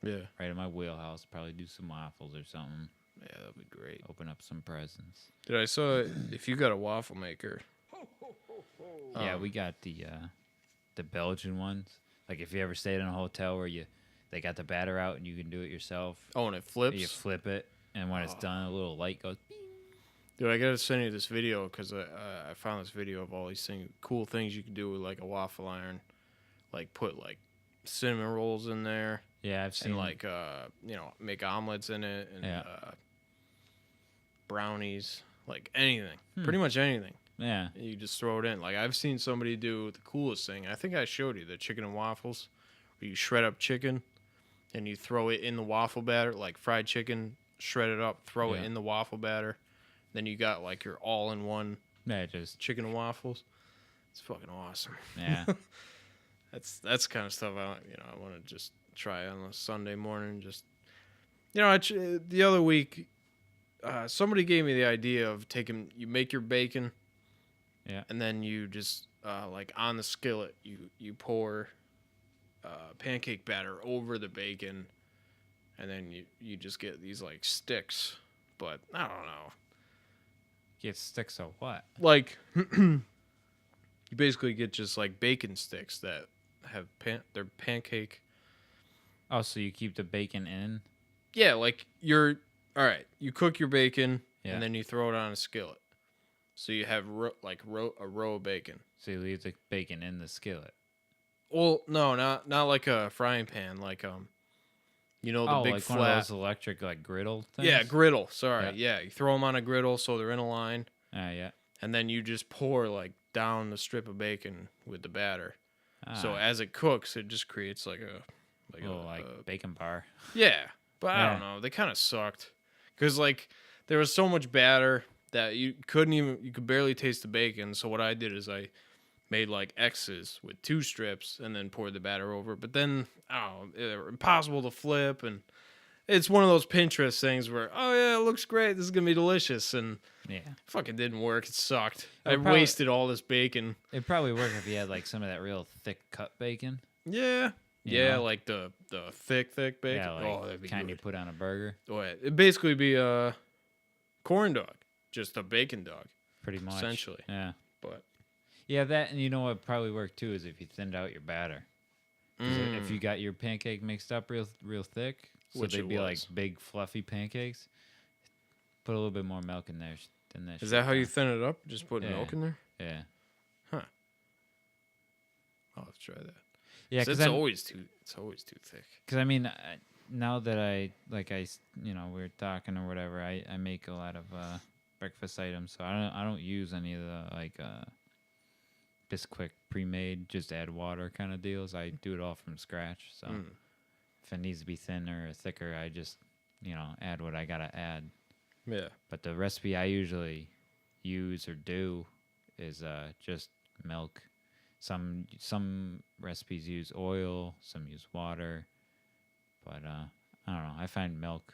Yeah, right in my wheelhouse. Probably do some waffles or something. Yeah, that'd be great. Open up some presents. Dude, I saw if you got a waffle maker. Yeah, we got the Belgian ones. Like if you ever stayed in a hotel where they got the batter out and you can do it yourself. Oh, and it flips. You flip it, and when it's done, a little light goes. Bing. Dude, I gotta send you this video because I found this video of all these cool things you can do with like a waffle iron, like put like cinnamon rolls in there. Yeah, I've seen and like make omelets in it and brownies, like anything, pretty much anything. Yeah, you just throw it in. Like I've seen somebody do the coolest thing. I think I showed you the chicken and waffles, where you shred up chicken, and you throw it in the waffle batter, like fried chicken, shred it up, throw it in the waffle batter. Then you got like your all-in-one just chicken and waffles. It's fucking awesome. Yeah, that's the kind of stuff I want to just try on a Sunday morning. Just the other week, somebody gave me the idea of you make your bacon, and then you just like on the skillet you pour pancake batter over the bacon, and then you just get these like sticks. But I don't know. Get sticks of what? Like you basically get just like bacon sticks that have they're pancake. Oh, so you keep the bacon in? Yeah, like all right. You cook your bacon and then you throw it on a skillet, so you have a row of bacon. So you leave the bacon in the skillet. Well, no, not like a frying pan, like the big like flat one of those electric like griddle things. Yeah, griddle. Sorry, yeah. You throw them on a griddle so they're in a line. Yeah. And then you just pour like down the strip of bacon with the batter. So as it cooks, it just creates like a bacon bar. Yeah, but I don't know. They kind of sucked. because like there was so much batter that you could barely taste the bacon. So what I did is I made like X's with 2 strips and then poured the batter over. But then, they're impossible to flip, and it's one of those Pinterest things where, oh yeah, it looks great, this is gonna be delicious, and fucking didn't work. It sucked. I wasted all this bacon. It'd probably work if you had like some of that real thick cut bacon. Yeah. You know? Like the thick bacon. Yeah, like that'd be kind good. you put on a burger. Oh, yeah. It'd basically be a corn dog, just a bacon dog. Pretty much. Essentially. Yeah. But yeah, that, and you know what probably worked too is if you thinned out your batter. If you got your pancake mixed up real thick, so which they'd be like big fluffy pancakes, put a little bit more milk in there than that. Is that how you thin it up? Just put milk in there? Yeah. Huh. I'll have to try that. Yeah, because it's always too thick. Because I mean, now that we're talking or whatever, I make a lot of breakfast items, so I don't use any of the just quick pre-made, just add water kind of deals. I do it all from scratch. So if it needs to be thinner or thicker, I just add what I gotta add. Yeah. But the recipe I usually use or do is just milk. Some recipes use oil, some use water, but I don't know. I find milk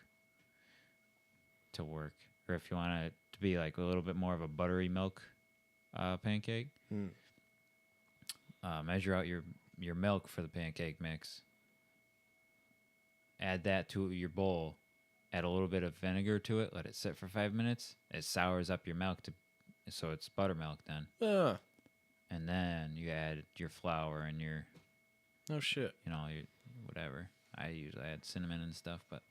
to work. Or if you want it to be like a little bit more of a buttery milk pancake, measure out your milk for the pancake mix. Add that to your bowl. Add a little bit of vinegar to it. Let it sit for 5 minutes. It sours up your milk so it's buttermilk then. Yeah. And then you add your flour and your... No shit. Your whatever. I usually add cinnamon and stuff, but...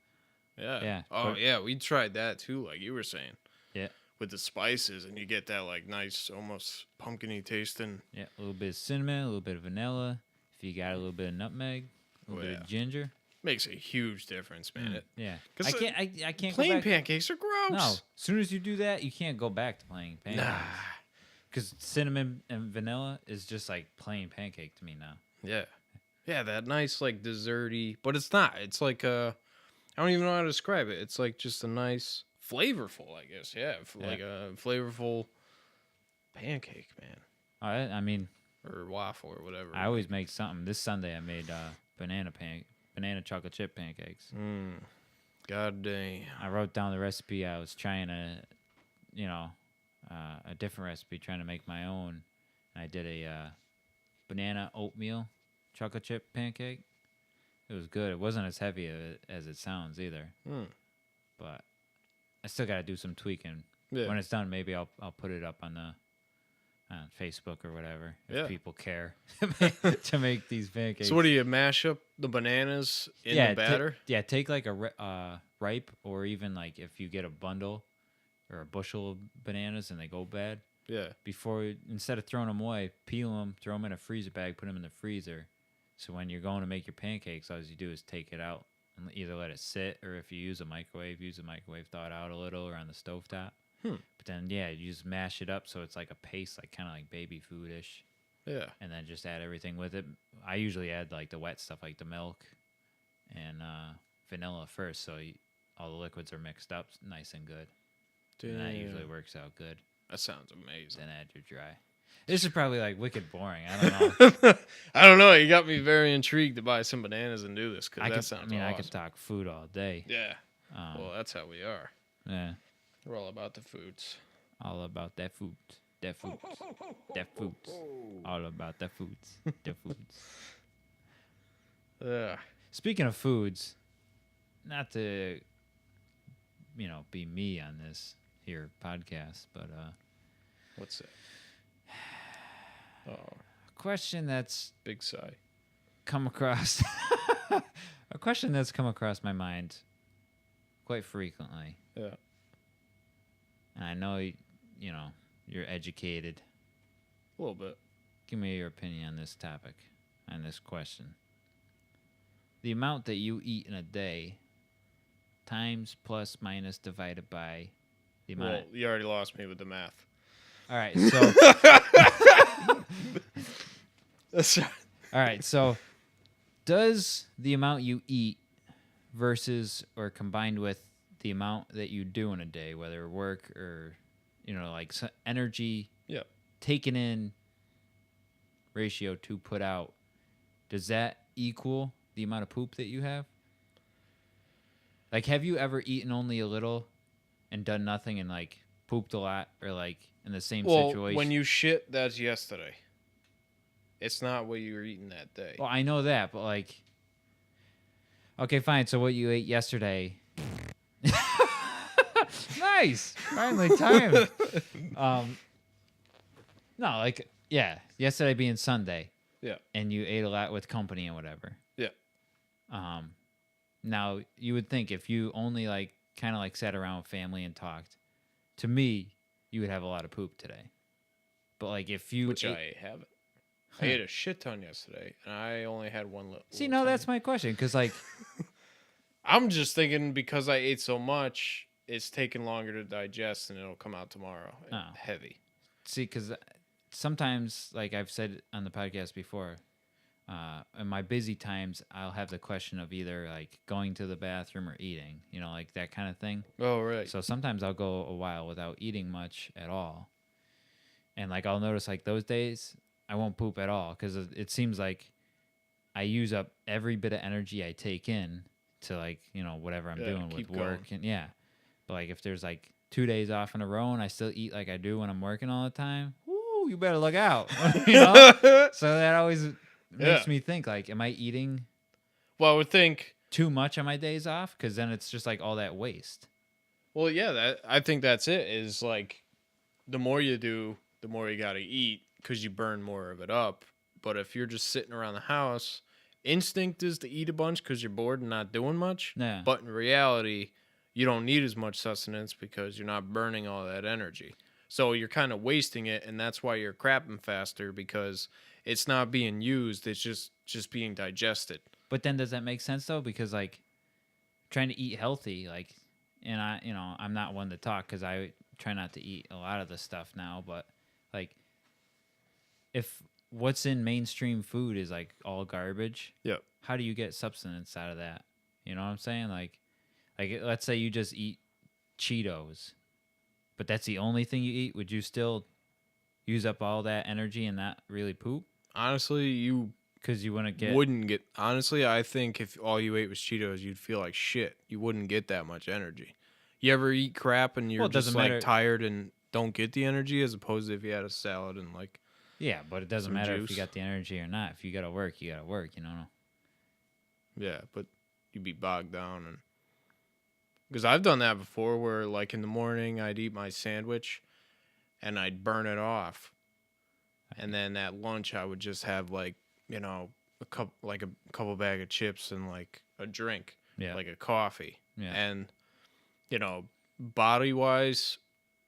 Yeah. Yeah. Oh, yeah. We tried that too, like you were saying. Yeah. With the spices, and you get that like nice, almost pumpkin-y tasting. Yeah, a little bit of cinnamon, a little bit of vanilla. If you got a little bit of nutmeg, a little bit of ginger. Makes a huge difference, man. Yeah. I can't plain go back. pancakes are gross. No. As soon as you do that, you can't go back to plain pancakes. Nah. Because cinnamon and vanilla is just like plain pancake to me now. Yeah. Yeah, that nice, like, desserty. But it's not. It's like, I don't even know how to describe it. It's like just a nice, flavorful, I guess. Yeah. Like a flavorful pancake, man. I mean... Or waffle or whatever. I always make something. This Sunday I made banana chocolate chip pancakes. God dang. I wrote down the recipe. I was trying to, a different recipe, trying to make my own. I did a banana oatmeal chocolate chip pancake. It was good. It wasn't as heavy as it sounds either. But I still got to do some tweaking. Yeah. When it's done, maybe I'll put it up on the Facebook or whatever if people care to make these pancakes. So what do you mash up the bananas in the batter? Take like a ripe, or even like if you get a bundle or a bushel of bananas and they go bad. Yeah. Instead of throwing them away, peel them, throw them in a freezer bag, put them in the freezer. So when you're going to make your pancakes, all you do is take it out and either let it sit, or if you use a microwave, thaw it out a little, or on the stovetop. But then, you just mash it up so it's like a paste, like kind of like baby food-ish. Yeah. And then just add everything with it. I usually add like the wet stuff, like the milk and vanilla first, so all the liquids are mixed up nice and good. Damn. And that usually works out good. That sounds amazing. Then add your dry. This is probably like wicked boring. I don't know. I don't know. You got me very intrigued to buy some bananas and do this, because that sounds awesome. I could talk food all day. Yeah. Well, that's how we are. Yeah. We're all about the foods. All about that food. That foods. That foods. All about that foods. The foods. Yeah. Speaking of foods, not to, be me on this here podcast, but what's that? Oh, a question that's big sigh. Come across a question that's come across my mind quite frequently. Yeah. And I know, you're educated. A little bit. Give me your opinion on this topic, on this question. The amount that you eat in a day, times, plus, minus, divided by the amount. Well, you already lost me with the math. All right, so. All right, so does the amount you eat versus or combined with the amount that you do in a day, whether work or, like energy taken in ratio to put out, does that equal the amount of poop that you have? Like, have you ever eaten only a little and done nothing and, like, pooped a lot or, like, in the same situation? When you shit, that's yesterday. It's not what you were eating that day. Well, I know that, but, like... Okay, fine. So what you ate yesterday... Nice! Finally timed. No, like, yeah. Yesterday being Sunday. Yeah. And you ate a lot with company and whatever. Yeah. Now, you would think if you only, like, kind of, like, sat around with family and talked, to me, you would have a lot of poop today. But, like, if you... Which I haven't. I ate a shit ton yesterday, and I only had one little... See, no, that's my question, because, like... I'm just thinking because I ate so much, it's taking longer to digest, and it'll come out tomorrow. Heavy. See, because sometimes, like I've said on the podcast before... in my busy times, I'll have the question of either like going to the bathroom or eating, like that kind of thing. Oh, right. So sometimes I'll go a while without eating much at all. And like I'll notice like those days I won't poop at all because it seems like I use up every bit of energy I take in to like, whatever I'm doing with work. Going. And but like if there's like 2 days off in a row and I still eat like I do when I'm working all the time, woo, you better look out. So that always... makes me think, like, am I eating I would think too much on my days off? Because then it's just, like, all that waste. Well, yeah, I think that's it, is, like, the more you do, the more you got to eat because you burn more of it up. But if you're just sitting around the house, instinct is to eat a bunch because you're bored and not doing much. Yeah. But in reality, you don't need as much sustenance because you're not burning all that energy. So you're kind of wasting it, and that's why you're crapping faster because... it's not being used. It's just being digested. But then does that make sense, though? Because, like, trying to eat healthy, like, and I'm not one to talk because I try not to eat a lot of the stuff now. But, like, if what's in mainstream food is, like, all garbage, how do you get substance out of that? You know what I'm saying? Like let's say you just eat Cheetos, but that's the only thing you eat. Would you still use up all that energy and not really poop? Honestly, because you wouldn't get... Honestly, I think if all you ate was Cheetos, you'd feel like shit. You wouldn't get that much energy. You ever eat crap and you're just like tired and don't get the energy, as opposed to if you had a salad and like... Yeah, but it doesn't matter if you got the energy or not. If you gotta work, you gotta work, Yeah, but you'd be bogged down. And because I've done that before where like in the morning I'd eat my sandwich and I'd burn it off. And then at lunch, I would just have like, a couple bag of chips and like a drink, like a coffee. Yeah. And, body wise,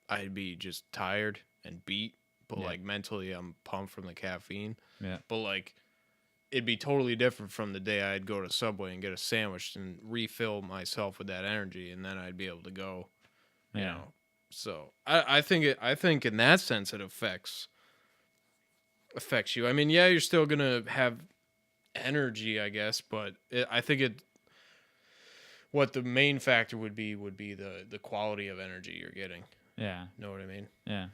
I'd be just tired and beat, but like mentally, I'm pumped from the caffeine. Yeah. But like, it'd be totally different from the day I'd go to Subway and get a sandwich and refill myself with that energy, and then I'd be able to go. So I think in that sense it affects you. I mean, yeah, you're still gonna have energy, I guess, but I think what the main factor would be the quality of energy you're getting. Yeah. Know what I mean? Yeah.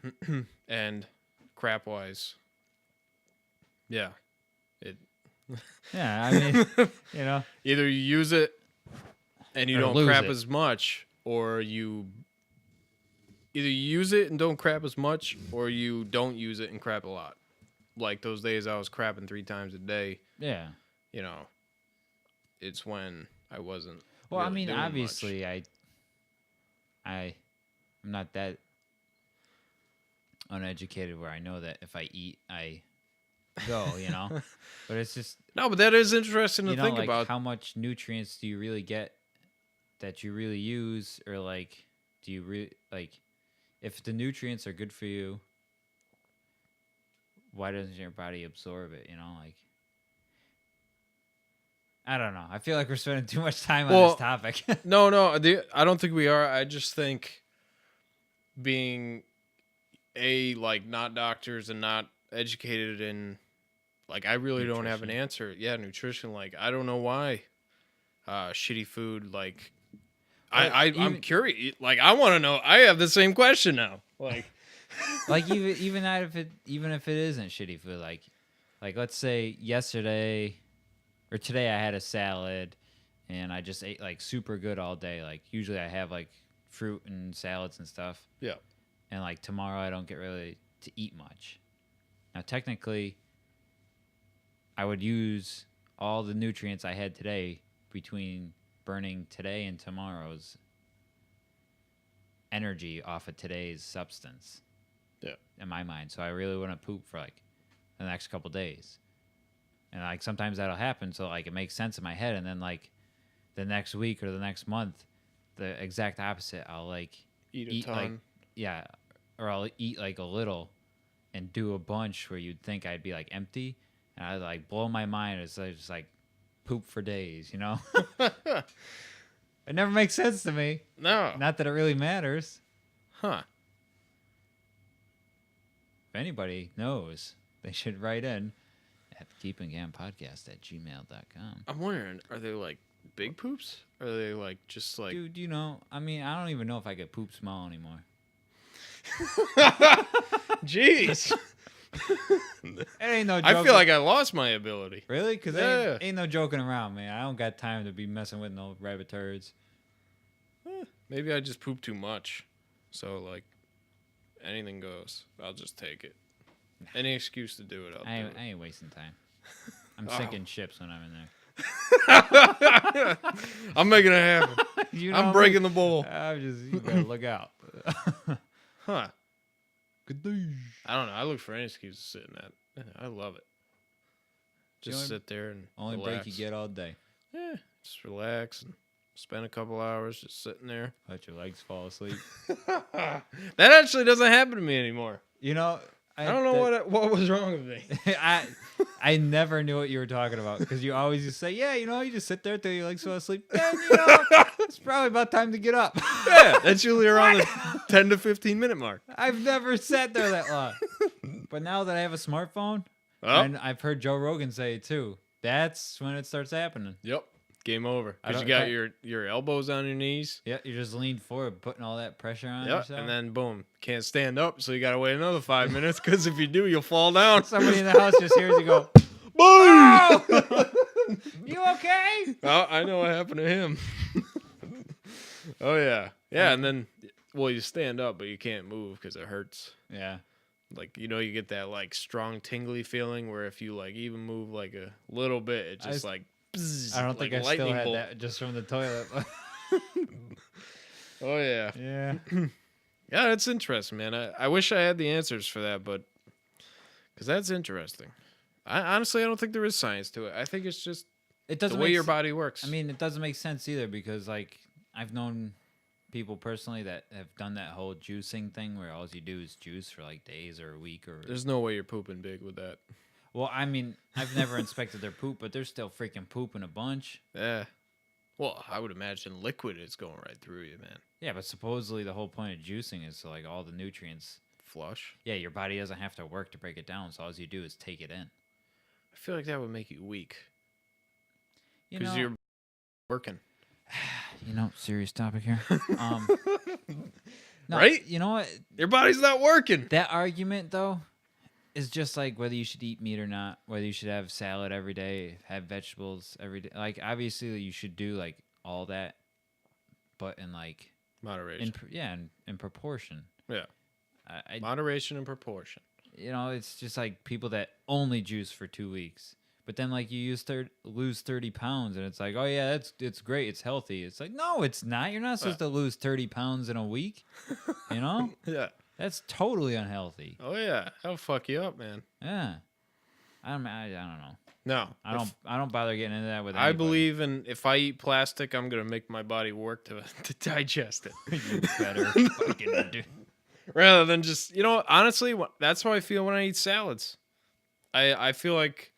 And crap wise, yeah, yeah, I mean, either you use it and you don't crap as much, or either you use it and don't crap as much, or you don't use it and crap a lot. Like those days I was crapping 3 times a day. Yeah. It's when I wasn't. Well, really I mean, doing obviously, much. I'm not that uneducated where I know that if I eat, I go, But it's just... No, but that is interesting to think about. How much nutrients do you really get that you really use? Or, like, do you really... Like, if the nutrients are good for you, why doesn't your body absorb it, Like... I don't know. I feel like we're spending too much time on this topic. No, I don't think we are. I just think being not doctors and not educated in, like, I really don't have an answer. Yeah, nutrition. Like, I don't know why shitty food, like, I'm curious. Like, I want to know. I have the same question now. Like, even if it isn't shitty food, like let's say yesterday or today I had a salad and I just ate like super good all day. Like usually I have like fruit and salads and stuff. Yeah. And like tomorrow I don't get really to eat much. Now technically I would use all the nutrients I had today between burning today and tomorrow's energy off of today's substance. Yeah. In my mind. So I really want to poop for like the next couple days. And like sometimes that'll happen, so like it makes sense in my head, and then like the next week or the next month, the exact opposite. I'll like eat a ton. Like, yeah, or I'll eat like a little and do a bunch where you'd think I'd be like empty, and I'd like blow my mind. It's like, just like poop for days, you know? It never makes sense to me. No. Not that it really matters. Huh. If anybody knows, they should write in at GeepandGamPodcast@gmail.com. I'm wondering, are they like big poops? Or are they like just like... Dude, you know, I mean, I don't even know if I could poop small anymore. Jeez. It ain't no joke. I feel like I lost my ability. Really? Because ain't no joking around, man. I don't got time to be messing with no rabbit turds. Maybe I just poop too much. So, like, anything goes. I'll just take it. Any excuse to do it, I'll do it. I ain't wasting time. I'm sinking ships when I'm in there. I'm making it happen. You know I'm breaking the bowl. You better look out. Huh. Good day. I don't know. I look for any excuse to sit in that. I love it. Just sit there and only relax. break you get all day. Yeah, just relax and spend a couple hours just sitting there. Let your legs fall asleep. That actually doesn't happen to me anymore. You know, I don't know what was wrong with me. I never knew what you were talking about because you always just say, yeah, you know, you just sit there till your legs fall asleep. Then, you know, it's probably about time to get up. Yeah, that's usually around the 10 to 15 minute mark. I've never sat there that long. But now that I have a smartphone, and I've heard Joe Rogan say it too, that's when it starts happening. Yep. Game over. Because you got your elbows on your knees. Yeah, you just leaned forward, putting all that pressure on yourself. And then boom, can't stand up, so you got to wait another 5 minutes because if you do, you'll fall down. Somebody in the house just hears you go, boom! Oh! You okay? Oh, I know what happened to him. Oh, yeah. Yeah, and then, well, you stand up, but you can't move because it hurts. Yeah. Like, you know, you get that, like, strong tingly feeling where if you, like, even move, like, a little bit, it's just, like... I don't think I still had that just from the toilet. Oh, yeah. Yeah. Yeah, that's interesting, man. I wish I had the answers for that, but... Because that's interesting. Honestly, I don't think there is science to it. I think it's just the way your body works. I mean, it doesn't make sense either because, like, I've known people personally that have done that whole juicing thing where all you do is juice for, like, days or a week. Or There's no way you're pooping big with that. Well, I mean, I've never inspected their poop, but they're still freaking pooping a bunch. Yeah. Well, I would imagine liquid is going right through you, man. Yeah, but supposedly the whole point of juicing is to, like, all the nutrients flush. Yeah, your body doesn't have to work to break it down, so all you do is take it in. I feel like that would make you weak. Because you're working. You know, serious topic here. No, right? You know what? Your body's not working. That argument, though, is just like whether you should eat meat or not, whether you should have salad every day, have vegetables every day. Like, obviously, you should do, like, all that, but in, like... Moderation. In proportion. Yeah. Moderation and proportion. You know, it's just like people that only juice for 2 weeks. But then, like, you lose 30 pounds, and it's like, oh, yeah, it's great. It's healthy. It's like, no, it's not. You're not supposed to lose 30 pounds in a week. You know? Yeah. That's totally unhealthy. Oh, yeah. That'll fuck you up, man. Yeah. I don't know. No. I don't bother getting into that with anybody. I believe in if I eat plastic, I'm going to make my body work to digest it. You better fucking do. Rather than just, you know, honestly, that's how I feel when I eat salads. I feel like...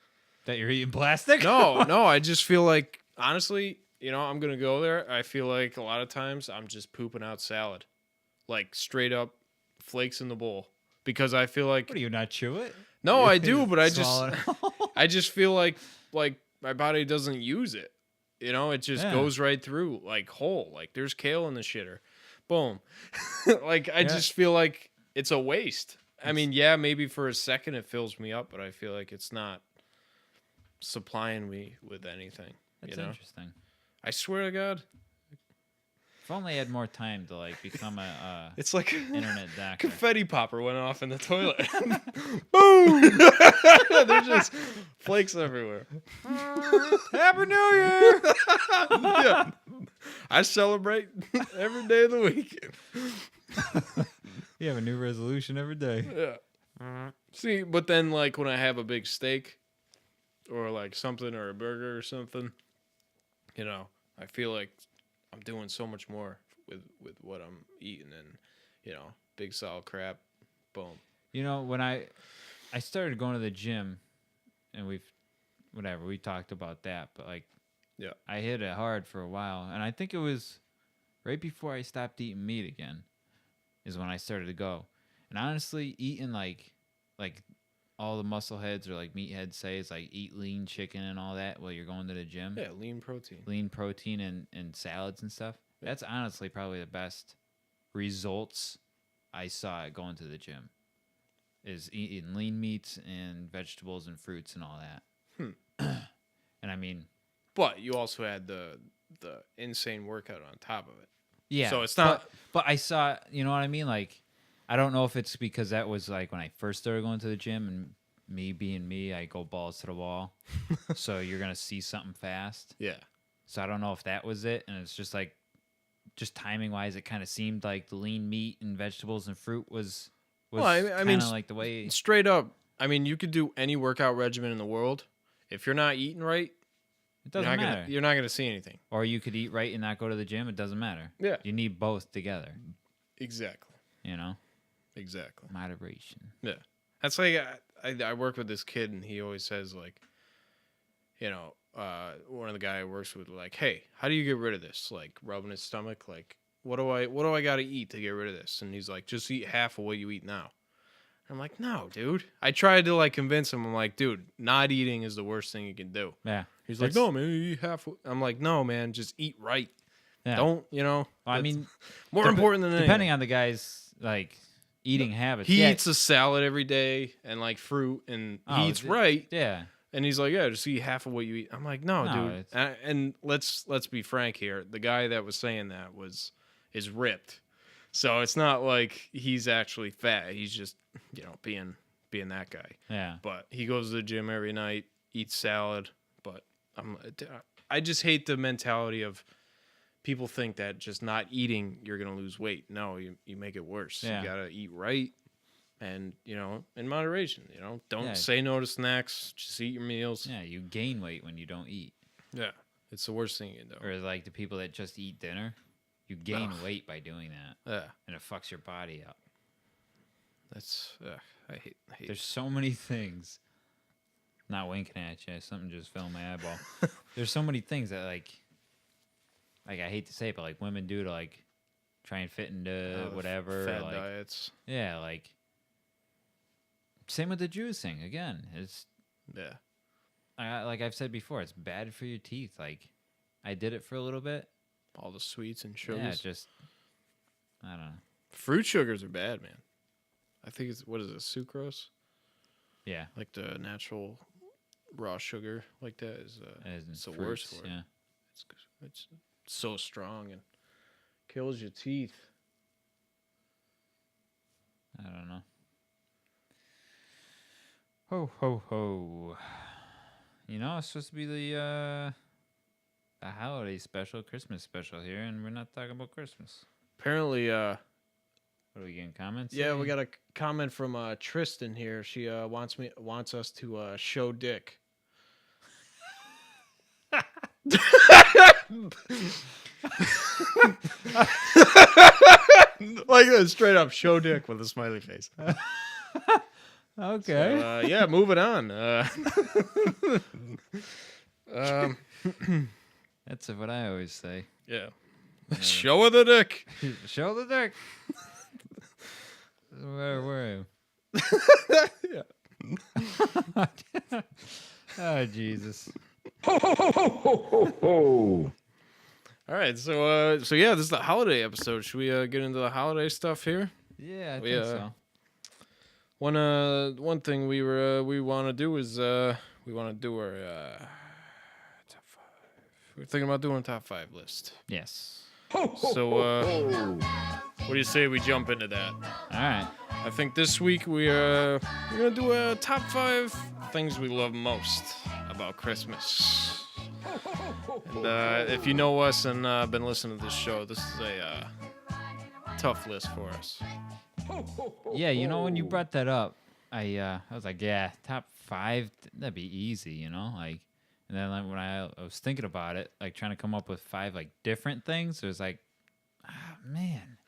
That you're eating plastic? No, I just feel like, honestly, you know, I'm going to go there. I feel like a lot of times I'm just pooping out salad. Like, straight up flakes in the bowl. Because I feel like... What, do you not chew it? No, I do, but I just feel like my body doesn't use it. You know, it just goes right through like whole. Like there's kale in the shitter. Boom. Like I just feel like it's a waste. I mean, yeah, maybe for a second it fills me up, but I feel like it's not supplying me with anything. That's interesting. I swear to God. If only I had more time to like become a it's like internet doctor. Confetti popper went off in the toilet. Boom! There's just flakes everywhere. Happy New Year! Yeah. I celebrate every day of the week. You have a new resolution every day. Yeah. See, but then like when I have a big steak or like something or a burger or something, you know, I feel like I'm doing so much more with what I'm eating and, you know, big solid crap. Boom. You know, when I started going to the gym and we talked about that, but like, yeah, I hit it hard for a while. And I think it was right before I stopped eating meat again is when I started to go. And honestly, eating like all the muscle heads or like meatheads say is like eat lean chicken and all that while you're going to the gym. Yeah, lean protein. Lean protein and salads and stuff. Yeah. That's honestly probably the best results I saw at going to the gym is eating lean meats and vegetables and fruits and all that. And I mean... But you also had the insane workout on top of it. Yeah. So it's not... But I saw... You know what I mean? Like... I don't know if it's because that was like when I first started going to the gym and me being me, I go balls to the wall. So you're going to see something fast. Yeah. So I don't know if that was it. And it's just like, just timing wise, it kind of seemed like the lean meat and vegetables and fruit was I mean, like the way. Straight up, I mean, you could do any workout regimen in the world. If you're not eating right, it doesn't matter. You're not going to see anything. Or you could eat right and not go to the gym. It doesn't matter. Yeah. You need both together. Exactly. You know? Exactly. Moderation. Yeah. That's like, I work with this kid and he always says like, you know, one of the guy I works with, like, hey, how do you get rid of this? Like rubbing his stomach. Like, what do I got to eat to get rid of this? And he's like, just eat half of what you eat now. I'm like, no, dude. I tried to like convince him. I'm like, dude, not eating is the worst thing you can do. Yeah. He's like, no, man, you eat half. I'm like, no, man, just eat right. Yeah. Don't, you know. Well, I mean, more important than anything. Depending on the guy's like eating habits. He eats a salad every day and like fruit and he eats right. Yeah. And he's like, yeah, just eat half of what you eat. I'm like, no dude. And let's be frank here. The guy that was saying that is ripped. So it's not like he's actually fat. He's just, you know, being that guy. Yeah. But he goes to the gym every night, eats salad. But I just hate the mentality of people think that just not eating, you're going to lose weight. No, you make it worse. Yeah. You got to eat right and, you know, in moderation. You know, don't say no to snacks. Just eat your meals. Yeah, you gain weight when you don't eat. Yeah, it's the worst thing you can do. Or like the people that just eat dinner. You gain weight by doing that. Yeah. And it fucks your body up. That's, I hate There's so many things. Not winking at you. Something just fell in my eyeball. There's so many things that like I hate to say it, but like women do to like try and fit into whatever. Fad like, diets. Yeah, like same with the juicing. Again, it's like I've said before, it's bad for your teeth. Like I did it for a little bit. All the sweets and sugars. Yeah, just I don't know. Fruit sugars are bad, man. I think it's what is it, sucrose? Yeah, like the natural raw sugar, like that is it's the worst for it. Yeah, it's so strong and kills your teeth. I don't know. Ho ho ho! You know, it's supposed to be the holiday special, Christmas special here, and we're not talking about Christmas. Apparently, what are we getting comments? Yeah, we got a comment from Tristan here. She wants us to show dick. Like straight up show dick with a smiley face. Okay. So, yeah, moving on. That's what I always say. Yeah. Show her the dick. Show the dick. Where are you? Yeah. Oh, Jesus. Ho, ho, ho, ho, ho, ho, ho. All right, so yeah, this is the holiday episode. Should we get into the holiday stuff here? Yeah, I think so. One thing we want to do is we want to do our top 5. We're thinking about doing a top 5 list. Yes. So what do you say we jump into that? All right. I think this week we're gonna do a top 5 things we love most about Christmas. And if you know us and been listening to this show, this is a tough list for us. Yeah, you know, when you brought that up, I was like, yeah, top 5, that'd be easy, you know, like. And then like, when I was thinking about it, like trying to come up with 5 like different things, it was like, man.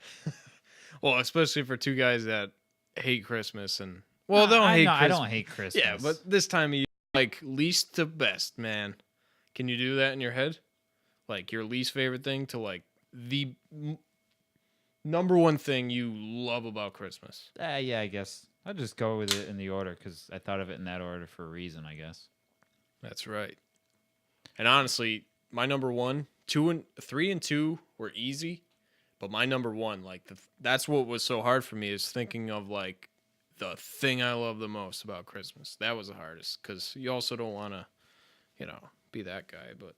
Well, especially for two guys that hate Christmas and Christmas. I don't hate Christmas. Yeah, but this time of year, like least to best, man. Can you do that in your head? Like your least favorite thing to like the number one thing you love about Christmas? Yeah, I guess I'll just go with it in the order because I thought of it in that order for a reason, I guess. That's right. And honestly, my number 1, 2, and 3 and 2 were easy, but my number 1, like that's what was so hard for me is thinking of like the thing I love the most about Christmas. That was the hardest because you also don't want to, be that guy, but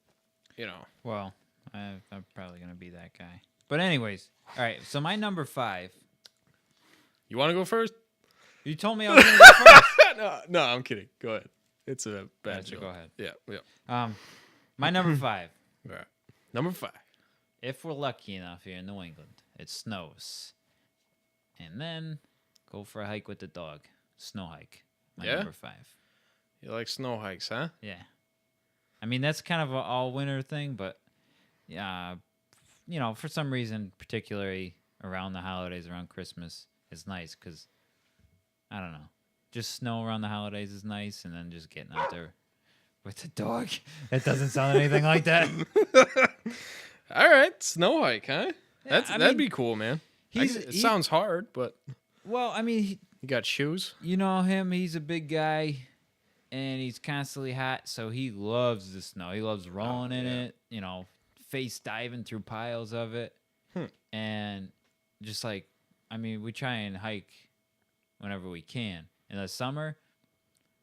Well, I'm probably gonna be that guy. But anyways, all right. So my number 5. You want to go first? You told me I was gonna go first. No, I'm kidding. Go ahead. It's a bad joke. Go ahead. Yeah. My number 5. All right. Number 5. If we're lucky enough here in New England, it snows, and then go for a hike with the dog. Snow hike. My number 5. You like snow hikes, huh? Yeah. I mean, that's kind of an all-winter thing, but, for some reason, particularly around the holidays, around Christmas, it's nice because, I don't know, just snow around the holidays is nice, and then just getting out there with the dog. That doesn't sound anything like that. All right, snow hike, huh? Yeah, that'd be cool, man. It sounds hard, but... Well, I mean... You got shoes? You know him, he's a big guy. And he's constantly hot, so he loves the snow. He loves rolling in it, face diving through piles of it. And just like, I mean, we try and hike whenever we can. In the summer,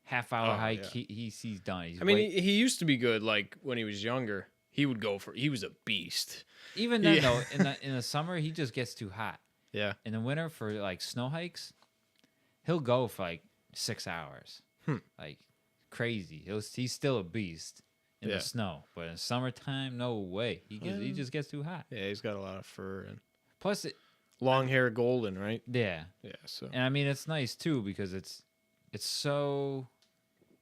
half-hour hike, he's done. He used to be good, like, when he was younger. He was a beast. Even then, though, in the summer, he just gets too hot. Yeah. In the winter, for, like, snow hikes, he'll go for, like, 6 hours. Like... crazy. He's still a beast in the snow, but in summertime, no way. He just gets too hot. Yeah, he's got a lot of fur and plus long hair, golden, right? Yeah. So and I mean it's nice too because it's so.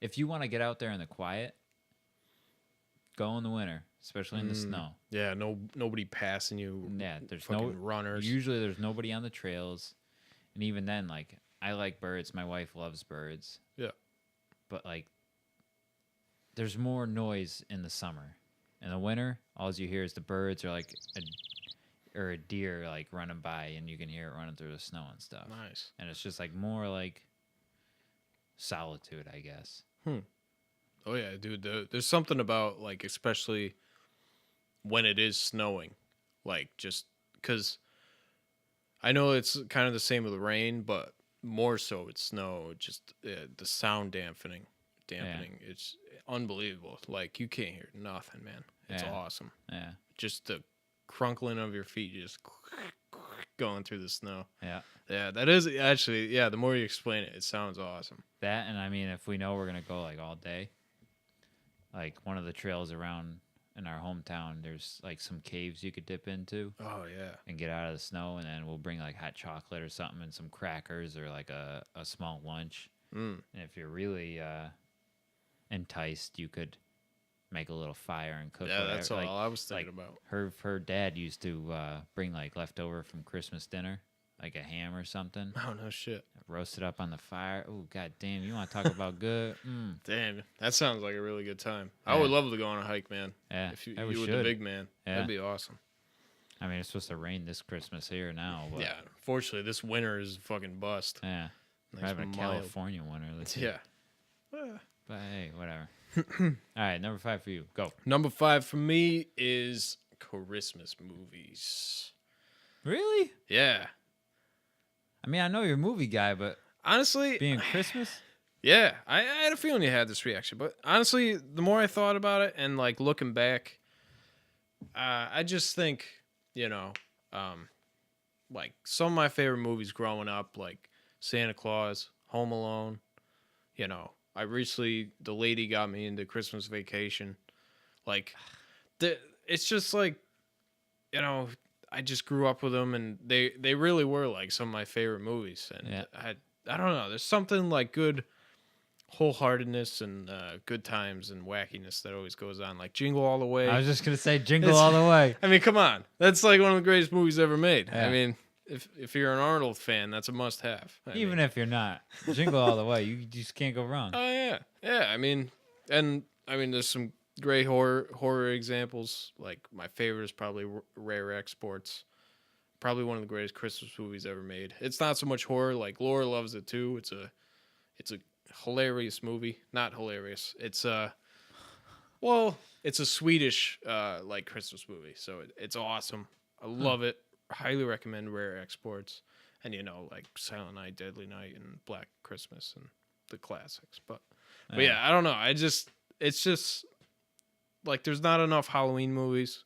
If you want to get out there in the quiet, go in the winter, especially in the snow. Yeah, nobody passing you. Yeah, there's runners. Usually there's nobody on the trails, and even then, like I like birds. My wife loves birds. Yeah, but like. There's more noise in the summer. In the winter, all you hear is the birds or like a deer like running by, and you can hear it running through the snow and stuff. Nice. And it's just like more like solitude, I guess. Oh yeah, dude. There's something about like, especially when it is snowing, like just because I know it's kind of the same with the rain, but more so with snow. Just the sound dampening. It's unbelievable. Like you can't hear nothing, man. It's awesome. Yeah. Just the crunkling of your feet just going through the snow. Yeah. Yeah, that is actually, the more you explain it, it sounds awesome. That, and I mean, if we know we're going to go like all day, like one of the trails around in our hometown, there's like some caves you could dip into. Oh, yeah. And get out of the snow, and then we'll bring like hot chocolate or something and some crackers or like a small lunch. And if you're really enticed, you could make a little fire and cook. Yeah, that's all like, I was thinking about. Her dad used to bring like leftover from Christmas dinner, like a ham or something. Oh, no shit. Roast it up on the fire. Oh, god damn, you want to talk about good? Damn, that sounds like a really good time. Yeah. I would love to go on a hike, man. Yeah, if you were the big man, that'd be awesome. I mean, it's supposed to rain this Christmas here now. But yeah, fortunately, this winter is fucking bust. Yeah, Nice we're having a mild. California winter. Yeah. But hey, whatever. All right, number 5 for you. Go. Number 5 for me is Christmas movies. Really? Yeah. I mean, I know you're a movie guy, but honestly, being Christmas? Yeah, I had a feeling you had this reaction, but honestly, the more I thought about it and like looking back, I just think, like some of my favorite movies growing up, like Santa Claus, Home Alone, the lady got me into Christmas Vacation. Like, it's just like, I just grew up with them, and they really were like some of my favorite movies. And I don't know, there's something like good wholeheartedness and good times and wackiness that always goes on, like Jingle All the Way. I was just gonna say Jingle All the Way. I mean, come on, that's like one of the greatest movies ever made. Yeah. I mean, if you're an Arnold fan, that's a must-have. Even if you're not, Jingle All the Way, you just can't go wrong. Oh yeah. I mean, there's some great horror examples. Like my favorite is probably Rare Exports. Probably one of the greatest Christmas movies ever made. It's not so much horror. Like Laura loves it too. It's a hilarious movie. Not hilarious. It's a Swedish like Christmas movie. So it's awesome. I love it. Highly recommend Rare Exports. And like Silent Night, Deadly Night, and Black Christmas, and the classics. But yeah, I don't know. It's just like there's not enough Halloween movies,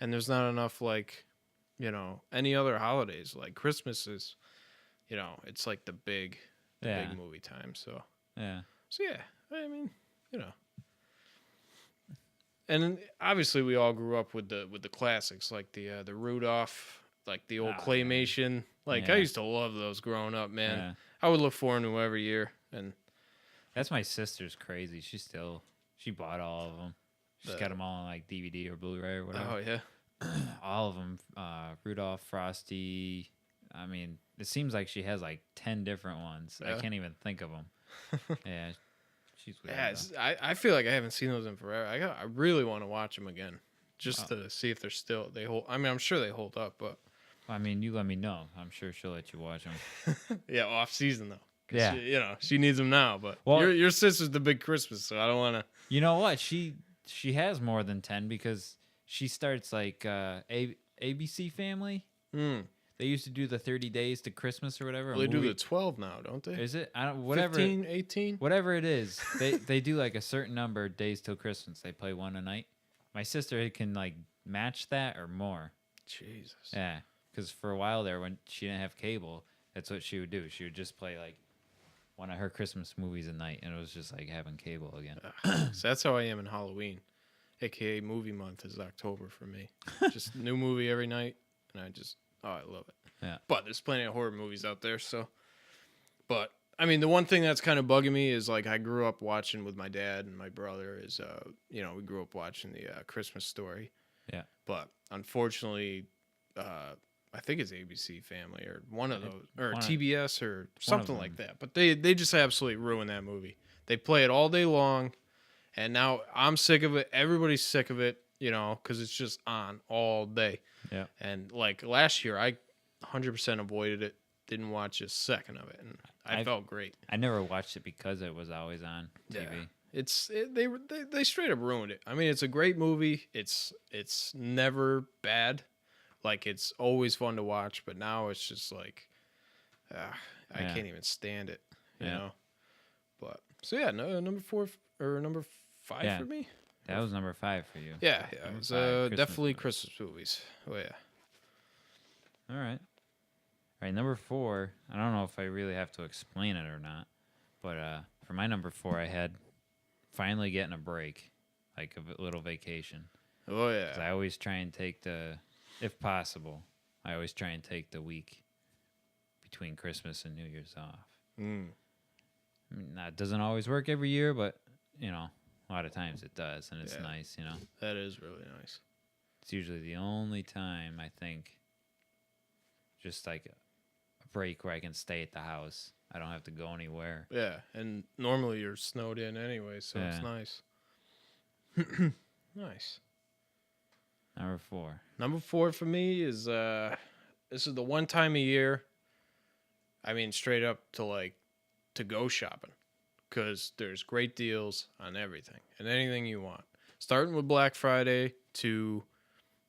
and there's not enough like any other holidays. Like Christmas is, it's like the big movie time. So yeah. I mean, and obviously we all grew up with the classics, like the Rudolph, like the old claymation. Like I used to love those growing up, man. Yeah. I would look forward to them every year, and that's my sister's crazy. She bought all of them. She's got them all on like DVD or Blu-ray or whatever. Oh yeah, all of them. Rudolph, Frosty. I mean, it seems like she has like 10 different ones. Yeah. I can't even think of them. Yeah, she's weird. Yeah, I feel like I haven't seen those in forever. I really want to watch them again, just to see if they hold. I mean, I'm sure they hold up, but I mean, you let me know. I'm sure she'll let you watch them. Yeah, off season though. Yeah, she needs them now. But your sister's the big Christmas, so I don't want to. You know what? She has more than 10 because she starts like ABC Family. They used to do the 30 days to Christmas or whatever. Well, they do the 12 now, don't they? Is it? I don't. Whatever. 15, 18? Whatever it is, they do like a certain number of days till Christmas. They play one a night. My sister can like match that or more. Jesus. Yeah, because for a while there, when she didn't have cable, that's what she would do. She would just play like one of her Christmas movies a night, and it was just like having cable again. So that's how I am in Halloween, aka movie month is October for me. Just new movie every night, and I love it. Yeah. But there's plenty of horror movies out there, so. But I mean, the one thing that's kind of bugging me is like I grew up watching with my dad and my brother is we grew up watching the Christmas Story. Yeah. But unfortunately, I think it's ABC Family or one of those, or TBS or something like that. But they just absolutely ruined that movie. They play it all day long, and now I'm sick of it. Everybody's sick of it, because it's just on all day. Yeah. And like last year, I 100% avoided it. Didn't watch a second of it, and I felt great. I never watched it because it was always on TV. Yeah. They straight up ruined it. I mean, it's a great movie. It's never bad. Like it's always fun to watch, but now it's just like I can't even stand it. You know. But so yeah, no, number 4 or number 5 for me. That was number 5 for you. Yeah. It was definitely Christmas movies. Oh yeah. All right. All right, number 4. I don't know if I really have to explain it or not, but for my number 4, I had finally getting a break, like a little vacation. Oh yeah. 'Cause I always try and take if possible, I always try and take the week between Christmas and New Year's off. I mean, that doesn't always work every year, but a lot of times it does, and it's nice. That is really nice. It's usually the only time I think, just like a break where I can stay at the house. I don't have to go anywhere. Yeah, and normally you're snowed in anyway, so it's nice. Nice. Number 4. Number 4 for me is this is the one time a year. I mean, straight up to go shopping, because there's great deals on everything and anything you want. Starting with Black Friday to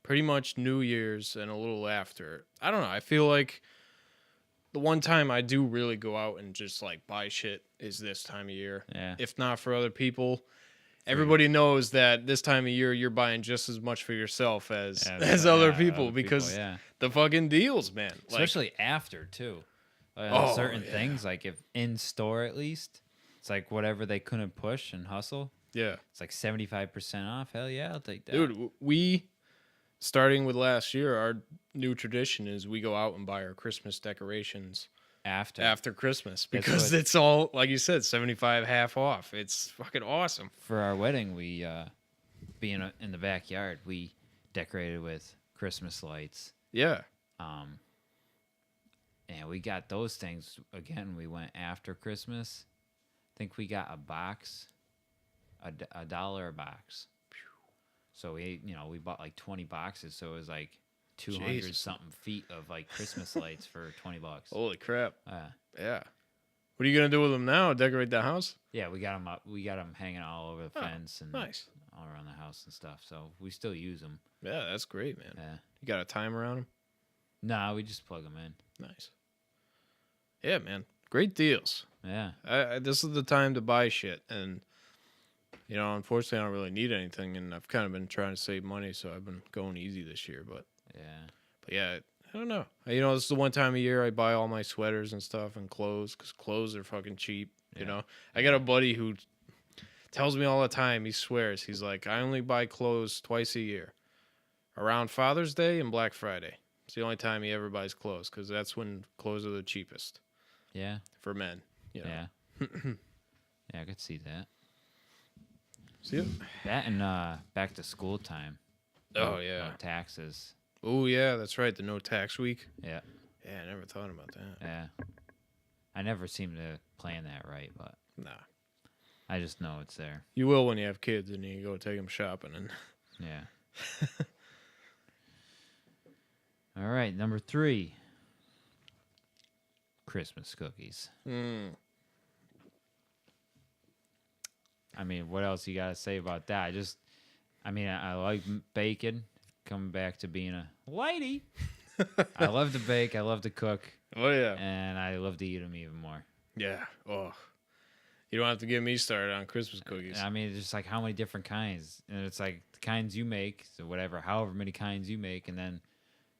pretty much New Year's and a little after. I don't know. I feel like the one time I do really go out and just like buy shit is this time of year. Yeah. If not for other people, everybody knows that this time of year you're buying just as much for yourself as other people because the fucking deals, man. Especially after too. Certain things, like if in store at least, it's like whatever they couldn't push and hustle. Yeah. It's like 75% off. Hell yeah, I'll take that. Dude, we, starting with last year, our new tradition is we go out and buy our Christmas decorations after Christmas because it's all, like you said, 75 half off. It's fucking awesome. For our wedding, we being in the backyard, we decorated with Christmas lights. Yeah. And we got those things again. We went after Christmas. I think we got a box, $1 a box. So we bought like 20 boxes. So it was like 200 something feet of like Christmas lights for $20. Holy crap! Yeah. What are you gonna do with them now? Decorate the house? Yeah, we got them up. We got them hanging all over the fence and nice, all around the house and stuff. So we still use them. Yeah, that's great, man. Yeah. You got a timer on them? Nah, we just plug them in. Nice. Yeah, man. Great deals. Yeah. This is the time to buy shit, and unfortunately, I don't really need anything, and I've kind of been trying to save money, so I've been going easy this year. But yeah, I don't know. This is the one time a year I buy all my sweaters and stuff and clothes because clothes are fucking cheap. Yeah. I got a buddy who tells me all the time. He swears he's like, I only buy clothes twice a year, around Father's Day and Black Friday. It's the only time he ever buys clothes because that's when clothes are the cheapest. Yeah. For men. Yeah. Yeah, I could see that. See it? That and back to school time. Oh, yeah. No taxes. Oh, yeah, that's right. The no tax week. Yeah. Yeah, I never thought about that. Yeah. I never seem to plan that right, but nah. I just know it's there. You will when you have kids and you go take them shopping. And yeah. All right, number 3. Christmas cookies. I mean, what else you got to say about that? I like baking. Coming back to being a lady. I love to bake. I love to cook. Oh, yeah. And I love to eat them even more. Yeah. Oh. You don't have to get me started on Christmas cookies. I mean, just like how many different kinds. And it's like the kinds you make, so however many kinds you make. And then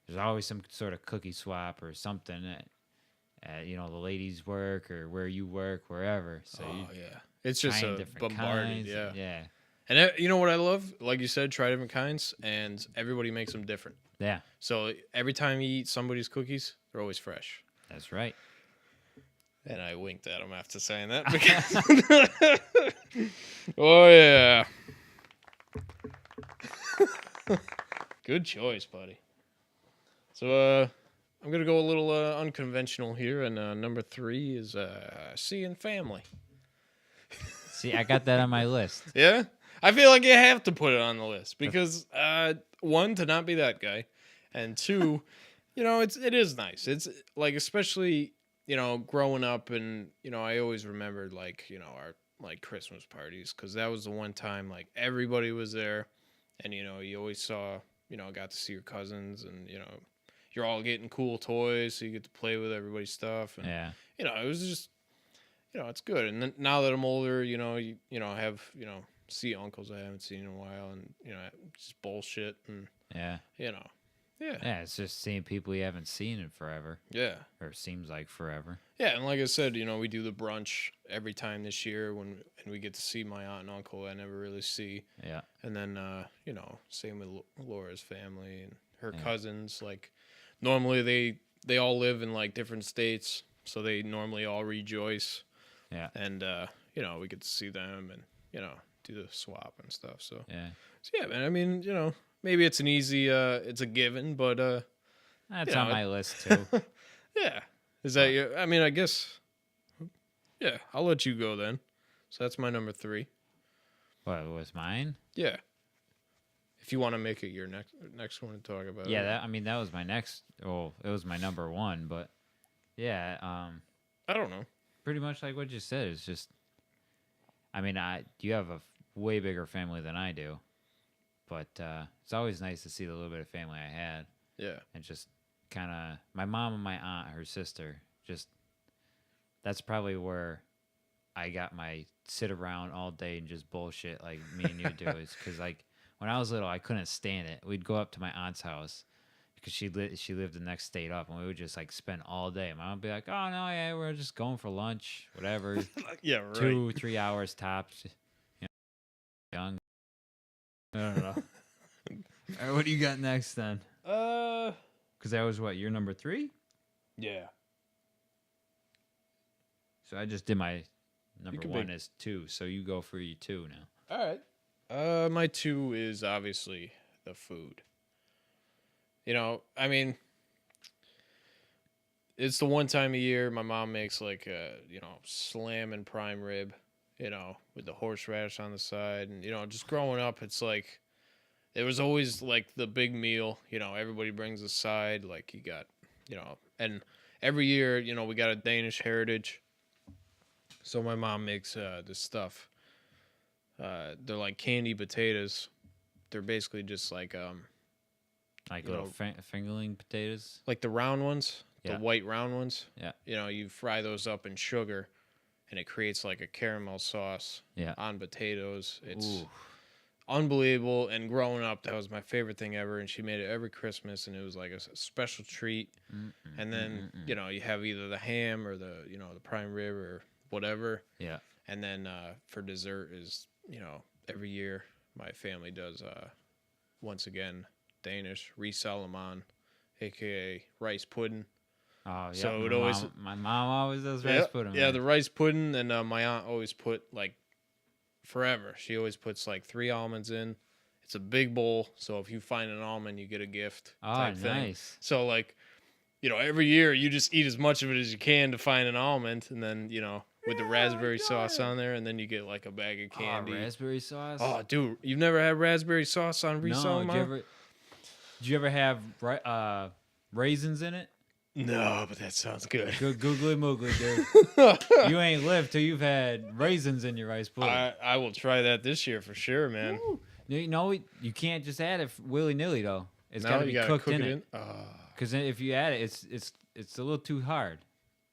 there's always some sort of cookie swap or something at the ladies' work or where you work, wherever. So yeah. It's just a bombarded. Kinds. Yeah. And you know what I love? Like you said, try different kinds, and everybody makes them different. Yeah. So every time you eat somebody's cookies, they're always fresh. That's right. And I winked at him after saying that. Because oh, yeah. Good choice, buddy. So I'm going to go a little unconventional here, and number 3 is seeing family. See, I got that on my list. Yeah? I feel like you have to put it on the list because 1, to not be that guy, and 2, it is nice. It's like, especially growing up, and I always remembered our like Christmas parties because that was the one time like everybody was there, and you always saw got to see your cousins, and you're all getting cool toys, so you get to play with everybody's stuff, and it was just it's good. And then now that I'm older, I have see uncles I haven't seen in a while, and just bullshit, and yeah, it's just seeing people you haven't seen in forever. Yeah, or seems like forever. Yeah, and like I said, we do the brunch every time this year and we get to see my aunt and uncle I never really see. Yeah, and then same with Laura's family and her cousins. Like normally they all live in like different states, so they normally all rejoice. Yeah, and we get to see them and do the swap and stuff. So yeah, man. I mean, maybe it's an easy, it's a given, but that's on my list too. Yeah, is that your? I mean, I guess. Yeah, I'll let you go then. So that's my number 3. What was mine? Yeah. If you want to make it your next one to talk about. Yeah, that was my next. Oh, it was my number 1, but yeah. I don't know. Pretty much like what you said. It's just I mean, you have a way bigger family than I do, but it's always nice to see the little bit of family I had. Yeah. And just kind of my mom and my aunt, her sister, just that's probably where I got my sit around all day and just bullshit like me and you do. Is because like when I was little, I couldn't stand it. We'd go up to my aunt's house because she lived the next state up, and we would just like spend all day. My mom would be like, "Oh no, yeah, we're just going for lunch, whatever." Yeah, right. 2-3 hours tops. You know, young. I don't know. All right, what do you got next then? Because that was what, you're number 3? Yeah. So I just did my number 1 is 2. So you go for your 2 now. All right. My 2 is obviously the food. You know, I mean, it's the one time a year my mom makes like a, slamming prime rib, with the horseradish on the side. And, just growing up, it's like, it was always like the big meal, everybody brings a side, like you got, and every year, we got a Danish heritage. So my mom makes this stuff. They're like candy potatoes. They're basically just like little fingerling potatoes, like the round ones, the white round ones. Yeah. You fry those up in sugar, and it creates like a caramel sauce. On potatoes. It's unbelievable. And growing up, that was my favorite thing ever. And she made it every Christmas, and it was like a special treat. And then you have either the ham or the the prime rib or whatever. Yeah. And then for dessert is, every year my family does, once again, Danish risalamande, a.k.a. rice pudding. Oh, yeah. So my mom always does rice pudding. Yeah, the rice pudding. And my aunt always put, like, forever. She always puts, like, 3 almonds in. It's a big bowl. So if you find an almond, you get a gift. Oh, type nice. Thing. So, like, every year you just eat as much of it as you can to find an almond. And then, with the raspberry sauce on there, and then you get like a bag of candy. Oh, raspberry sauce? Oh, dude, you've never had raspberry sauce on risalamande? No, did you ever have raisins in it? No, but that sounds good. Good googly moogly, dude. You ain't lived till you've had raisins in your rice pudding. I will try that this year for sure, man. Woo. You can't just add it willy-nilly, though. It's got to be cooked in it. Because if you add it, it's a little too hard.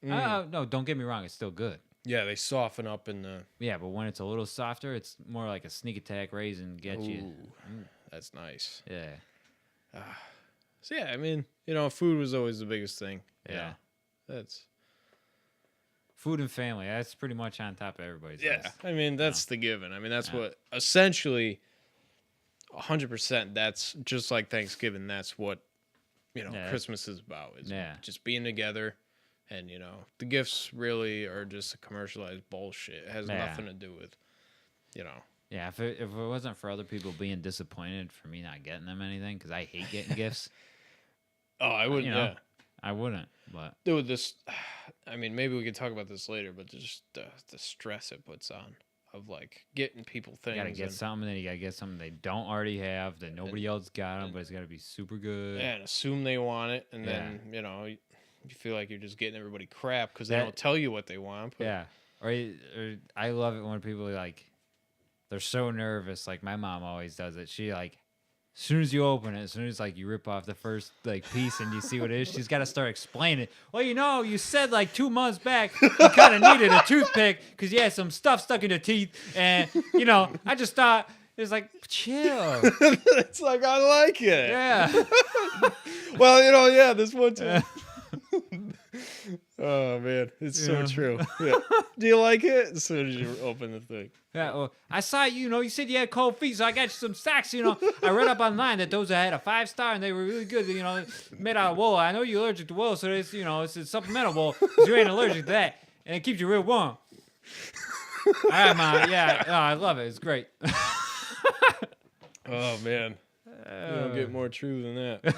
No, don't get me wrong. It's still good. Yeah, they soften up in the... Yeah, but when it's a little softer, it's more like a sneak attack raisin get you. That's nice. Yeah. So, yeah, I mean, food was always the biggest thing. Yeah. That's... Food and family, that's pretty much on top of everybody's list. Yeah, I mean, that's the given. I mean, that's what... Essentially, 100%, that's just like Thanksgiving. That's what, Christmas is about. It's just being together. And, the gifts really are just a commercialized bullshit. It has nothing to do with, Yeah, if it wasn't for other people being disappointed for me not getting them anything, because I hate getting gifts. Oh, I wouldn't, I wouldn't, but... Dude, I mean, maybe we could talk about this later, but just the stress it puts on of, like, getting people things. You gotta get something, then you gotta get something they don't already have, that nobody else got them, but it's gotta be super good. Yeah, and assume they want it, and then, you feel like you're just getting everybody crap because they don't tell you what they want. But... Yeah. Or I love it when people are like, they're so nervous. Like my mom always does it. She like, as soon as you open it, as soon as like you rip off the first like piece and you see what it is, she's got to start explaining. Well, you said like 2 months back you kind of needed a toothpick because you had some stuff stuck in your teeth, and I just thought. It's like, chill. It's like, I like it. Yeah. Well, this one too. Oh man, it's so true. Yeah. Do you like it? As soon as you open the thing. Yeah, well, I saw you said you had cold feet, so I got you some socks. I read up online that those had a 5-star and they were really good. Made out of wool. I know you're allergic to wool, so it's it's a supplemental wool. 'Cause you ain't allergic to that, and it keeps you real warm. All right, Mom. Yeah, I love it. It's great. Oh man, you don't get more true than that.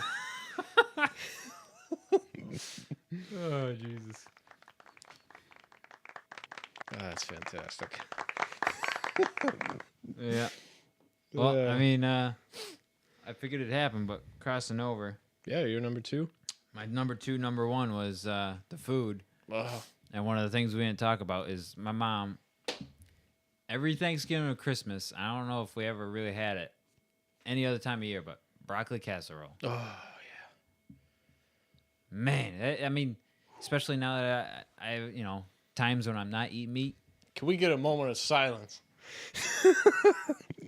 Oh, Jesus. Oh, that's fantastic. Yeah. Well, I mean, I figured it'd happen, but crossing over. Yeah, you're number 2? My number 1 was the food. Oh. And one of the things we didn't talk about is my mom. every Thanksgiving or Christmas, I don't know if we ever really had it any other time of year, but broccoli casserole. Oh, yeah. Man, I mean, especially now that I times when I'm not eating meat. Can we get a moment of silence?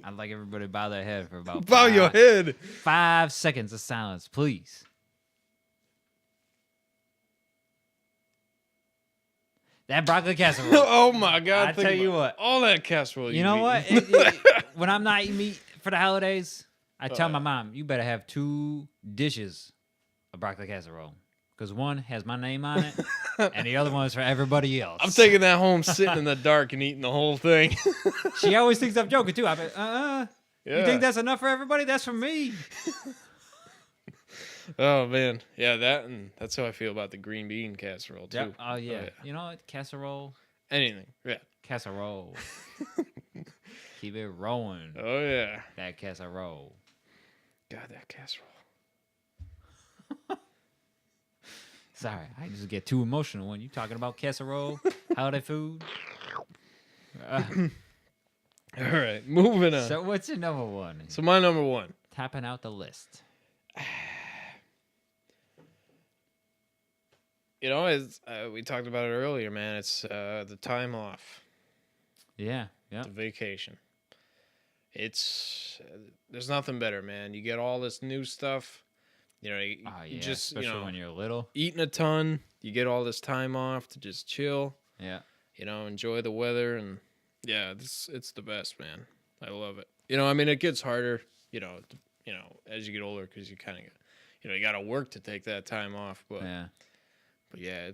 I'd like everybody to bow their head for about Bow your head. 5 seconds of silence, please. That broccoli casserole. Oh my God! I tell you what, all that casserole. You know what? When I'm not eating meat for the holidays, I tell my mom, you better have 2 dishes of broccoli casserole. Because one has my name on it, and the other one is for everybody else. I'm taking that home, sitting in the dark, and eating the whole thing. She always thinks I'm joking, too. I'm like, Yeah. You think that's enough for everybody? That's for me. Oh, man. Yeah, that's how I feel about the green bean casserole, too. Yep. Oh, yeah. You know what? Casserole. Anything. Yeah. Casserole. Keep it rolling. Oh, yeah. That casserole. God, that casserole. Sorry, I just get too emotional when you talking about casserole, holiday food. All right, moving on. So what's your number one? So my number one. Tapping out the list. You know, as we talked about it earlier, man, it's the time off. Yeah. The vacation. It's there's nothing better, man. You get all this new stuff. You know, you just especially when you're little, eating a ton. You get all this time off to just chill. Yeah. You know, enjoy the weather, and yeah, it's the best, man. I love it. You know, I mean, it gets harder. You know, as you get older, because you kind of, you got to work to take that time off. But yeah,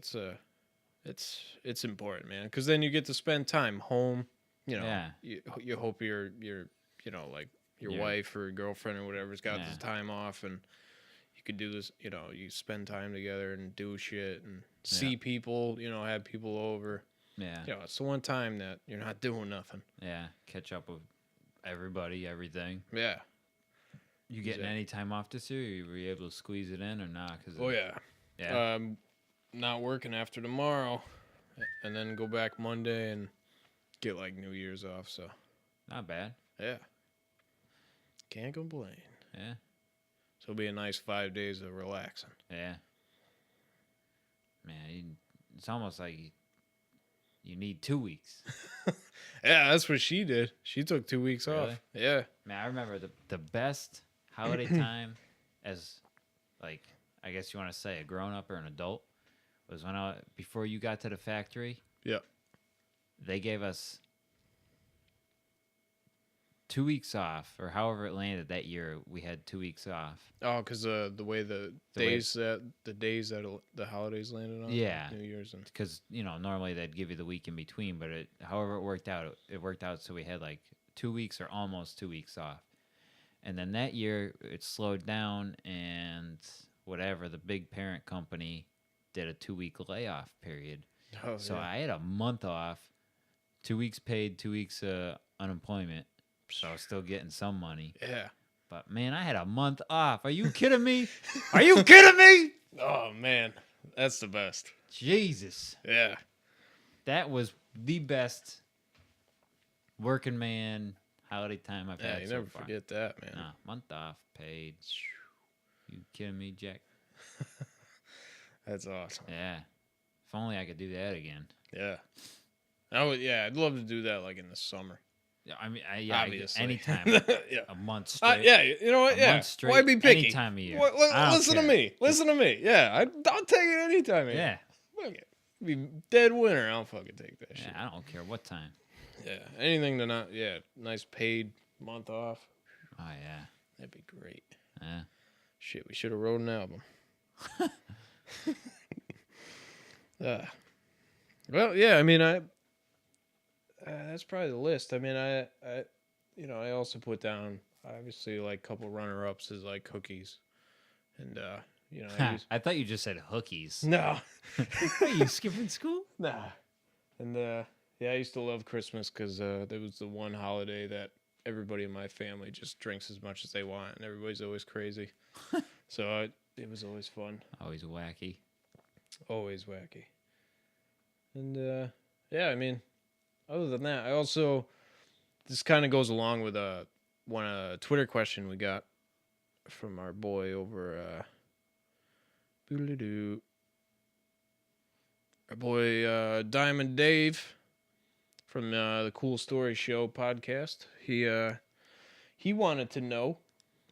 it's important, man, because then you get to spend time home. You know, you hope your like your wife or girlfriend or whatever's got this time off, and you could do this. You know, you spend time together and do shit and see people. You know, have people over. Yeah. You know, it's the one time that you're not doing nothing. Yeah. Catch up with everybody, everything. Yeah. You getting any time off this year? Were you able to squeeze it in or not? Yeah. Not working after tomorrow, and then go back Monday and get like New Year's off. So not bad. Yeah. Can't complain. Yeah. So it'll be a nice 5 days of relaxing. Yeah. Man, it's almost like you need 2 weeks. Yeah, that's what she did. She took 2 weeks off. Yeah. Man, I remember the best holiday time as, like, I guess you want to say a grown-up or an adult was when before you got to the factory. Yeah. They gave us 2 weeks off, or however it landed that year. We had 2 weeks off. Oh, because the way the days that the holidays landed on. Yeah, New Year's and because normally they'd give you the week in between, but however it worked out. So we had like 2 weeks or almost 2 weeks off, and then that year it slowed down, and whatever the big parent company did a 2 week layoff period. Oh, so yeah. I had a month off, 2 weeks paid, 2 weeks unemployment. So I was still getting some money. Yeah. But, man, I had a month off. Are you kidding me? Are you kidding me? Oh, man. That's the best. Jesus. Yeah. That was the best working man holiday time I've had you so never far. forget that, man. Nah, month off, paid. You kidding me, Jack? That's awesome. Yeah. If only I could do that again. Yeah. I'd love to do that like in the summer. Yeah, I mean, obviously. Anytime. Yeah. A month straight. Yeah, you know what? A Yeah. month straight, Why be picky? any time of year. Listen to me. Listen to me. Yeah, I'll take it any time of year. Yeah. Fuck it. Be dead winter. I'll fucking take that shit. Yeah, I don't care what time. Yeah. Anything to not. Yeah. Nice paid month off. Oh, yeah. That'd be great. Yeah. Shit, we should have wrote an album. Well, yeah. I mean, that's probably the list. I mean, I also put down obviously like a couple runner-ups is like cookies, and I thought you just said hookies. No. Are you skipping school? Nah. And I used to love Christmas because there was the one holiday that everybody in my family just drinks as much as they want, and everybody's always crazy. So it was always fun. Always wacky. Always wacky. And I mean, other than that, I also this kind of goes along with one Twitter question we got from our boy over our boy Diamond Dave from the Cool Story Show podcast. He wanted to know.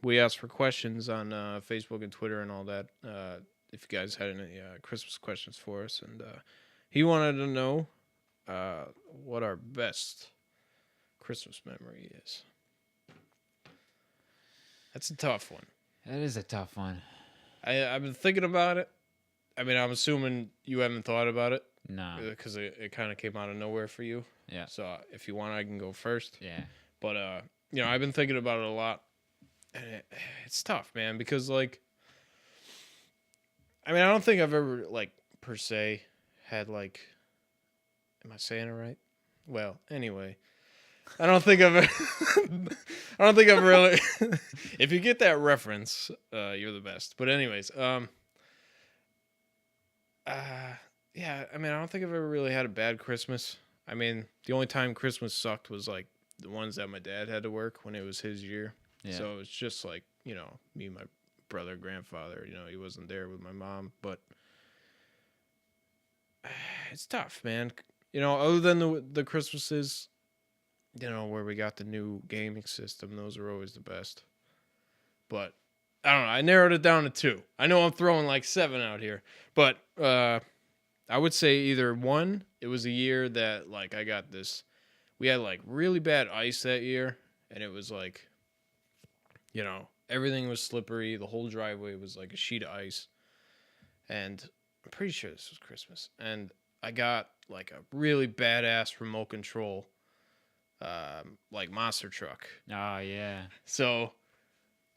We asked for questions on Facebook and Twitter and all that. If you guys had any Christmas questions for us, and he wanted to know what our best Christmas memory is. That's a tough one. That is a tough one. I've been thinking about it. I mean, I'm assuming you haven't thought about it. No. Because it kind of came out of nowhere for you. Yeah. So if you want, I can go first. Yeah. But, I've been thinking about it a lot. And it's tough, man, because, like, I mean, I don't think I've ever, like, per se had, like, am I saying it right? Well, anyway, I don't think I've really, if you get that reference, you're the best. But anyways, yeah, I mean, I don't think I've ever really had a bad Christmas. I mean, the only time Christmas sucked was, like, the ones that my dad had to work when it was his year. Yeah. So it's just like, me and my brother, grandfather, he wasn't there with my mom, but it's tough, man. Other than the Christmases, where we got the new gaming system, those are always the best. But I don't know. I narrowed it down to 2. I know I'm throwing like 7 out here, but I would say either 1, it was a year that like we had like really bad ice that year, and it was like, everything was slippery. The whole driveway was like a sheet of ice. And I'm pretty sure this was Christmas. And I got like a really badass remote control, like monster truck. Oh, yeah. So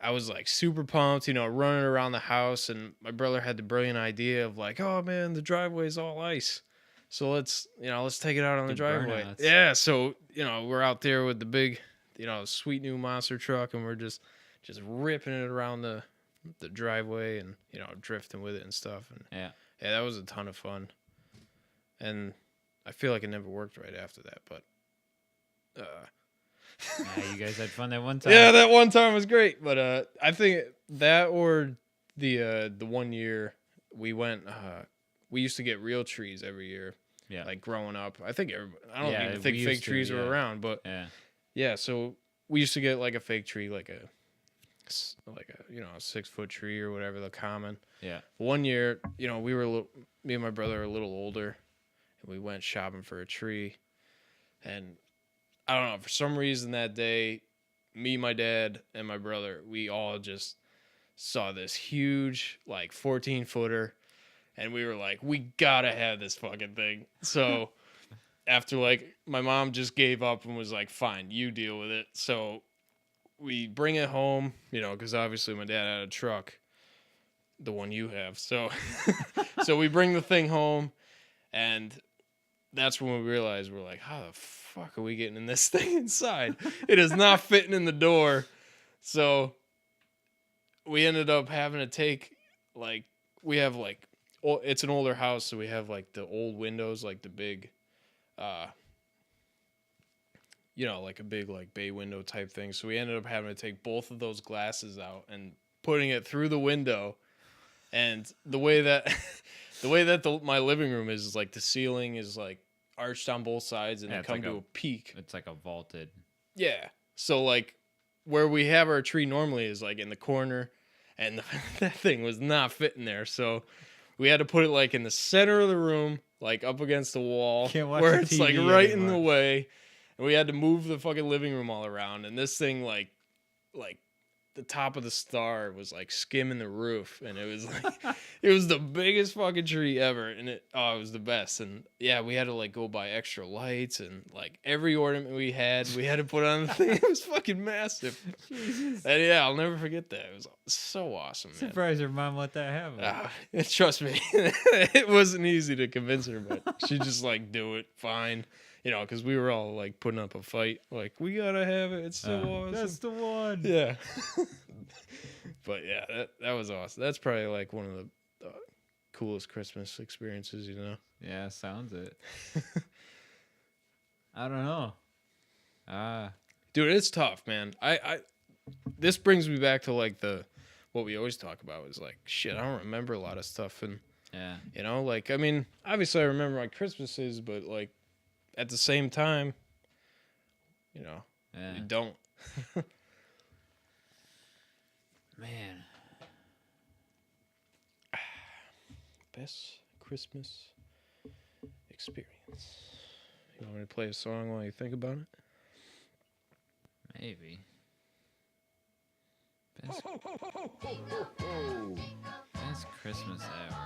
I was like super pumped, running around the house. And my brother had the brilliant idea of like, oh man, the driveway's all ice. So let's take it out on the driveway. Burnouts. Yeah. So, we're out there with the big, sweet new monster truck, and we're just ripping it around the driveway and, drifting with it and stuff. And yeah, that was a ton of fun. And I feel like it never worked right after that, but you guys had fun that one time. Yeah, that one time was great. But I think that or the 1 year we went, we used to get real trees every year. Yeah. Like growing up. I think I don't even think fake trees were around, but yeah, so we used to get like a fake tree, like a 6-foot tree or whatever, the common. Yeah. 1 year, me and my brother are a little older, and we went shopping for a tree. And I don't know, for some reason that day, me, my dad, and my brother, we all just saw this huge, like 14-footer, and we were like, we gotta have this fucking thing. So after like my mom just gave up and was like, fine, you deal with it. So we bring it home, because obviously my dad had a truck, the one you have. So, so we bring the thing home, and that's when we realized we're like, how the fuck are we getting in this thing inside? It is not fitting in the door. So we ended up having to take it's an older house, so we have like the old windows, like the big, like a big like bay window type thing. So we ended up having to take both of those glasses out and putting it through the window. And the way that my living room is like the ceiling is like arched on both sides and come to a peak. It's like a vaulted. Yeah. So like where we have our tree normally is like in the corner, and that thing was not fitting there. So we had to put it like in the center of the room, like up against the wall, where it's like right in the way. And we had to move the fucking living room all around. And this thing, like the top of the star was like skimming the roof. And it was like, it was the biggest fucking tree ever. And it was the best. And yeah, we had to like go buy extra lights, and like every ornament we had to put on the thing. It was fucking massive. Jesus. And yeah, I'll never forget that. It was so awesome, man. Surprised your mom let that happen. Trust me, it wasn't easy to convince her, but she just like, do it, fine. Because we were all like putting up a fight, like, we gotta have it. It's so awesome. That's the one. Yeah. But yeah, that was awesome. That's probably like one of the coolest Christmas experiences, Yeah, sounds it. I don't know. Dude, it's tough, man. This brings me back to like what we always talk about is like shit. I don't remember a lot of stuff, and you know, like I mean, obviously I remember my Christmases, but like at the same time, you know, you don't. Man, best Christmas experience. You want me to play a song while you think about it? Maybe. Best Christmas ever.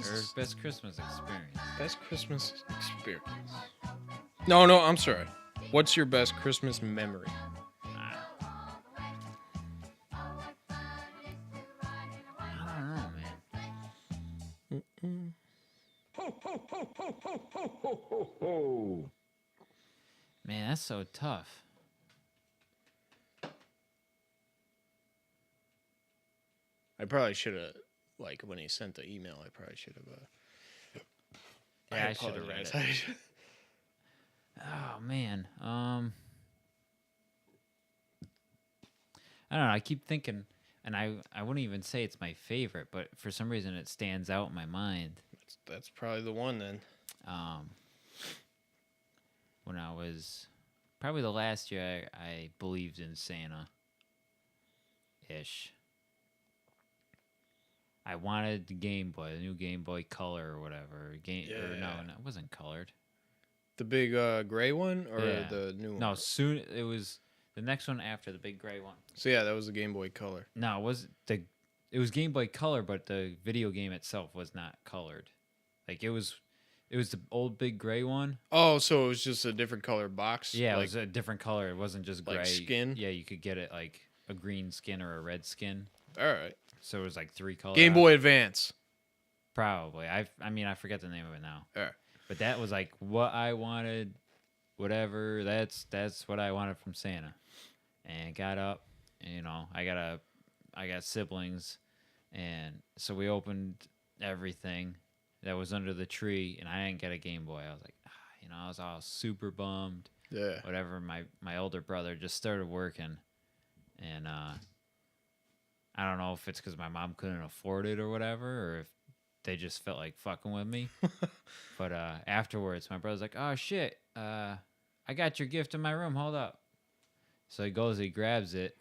Or best Christmas experience. Best Christmas experience. No, I'm sorry. What's your best Christmas memory? I don't know, man. Man, that's so tough. I probably should have, like, when he sent the email, I probably should have. Yeah, I should have read it. Oh man, I don't know. I keep thinking, and I wouldn't even say it's my favorite, but for some reason it stands out in my mind. That's probably the one then. When I was probably the last year I believed in Santa. Ish. I wanted the Game Boy, the new Game Boy Color or whatever. Or no, it wasn't colored. The big gray one or the new one? No, soon it was the next one after the big gray one. So yeah, that was the Game Boy Color. No, it was Game Boy Color, but the video game itself was not colored. Like it was the old big gray one. Oh, so it was just a different color box? Yeah, it was a different color. It wasn't just gray. Like skin? Yeah, you could get it like a green skin or a red skin. All right. So it was like 3 colors. Game Boy Advance. Probably. I mean, I forget the name of it now. All right. But that was like what I wanted, whatever. That's what I wanted from Santa. And got up, and, you know, I got siblings, and so we opened everything that was under the tree, and I didn't get a Game Boy. I was like, you know, I was all super bummed. Yeah. Whatever. My older brother just started working, and I don't know if it's because my mom couldn't afford it or whatever, or if they just felt like fucking with me. But afterwards, my brother's like, oh, shit, I got your gift in my room. Hold up. So he grabs it,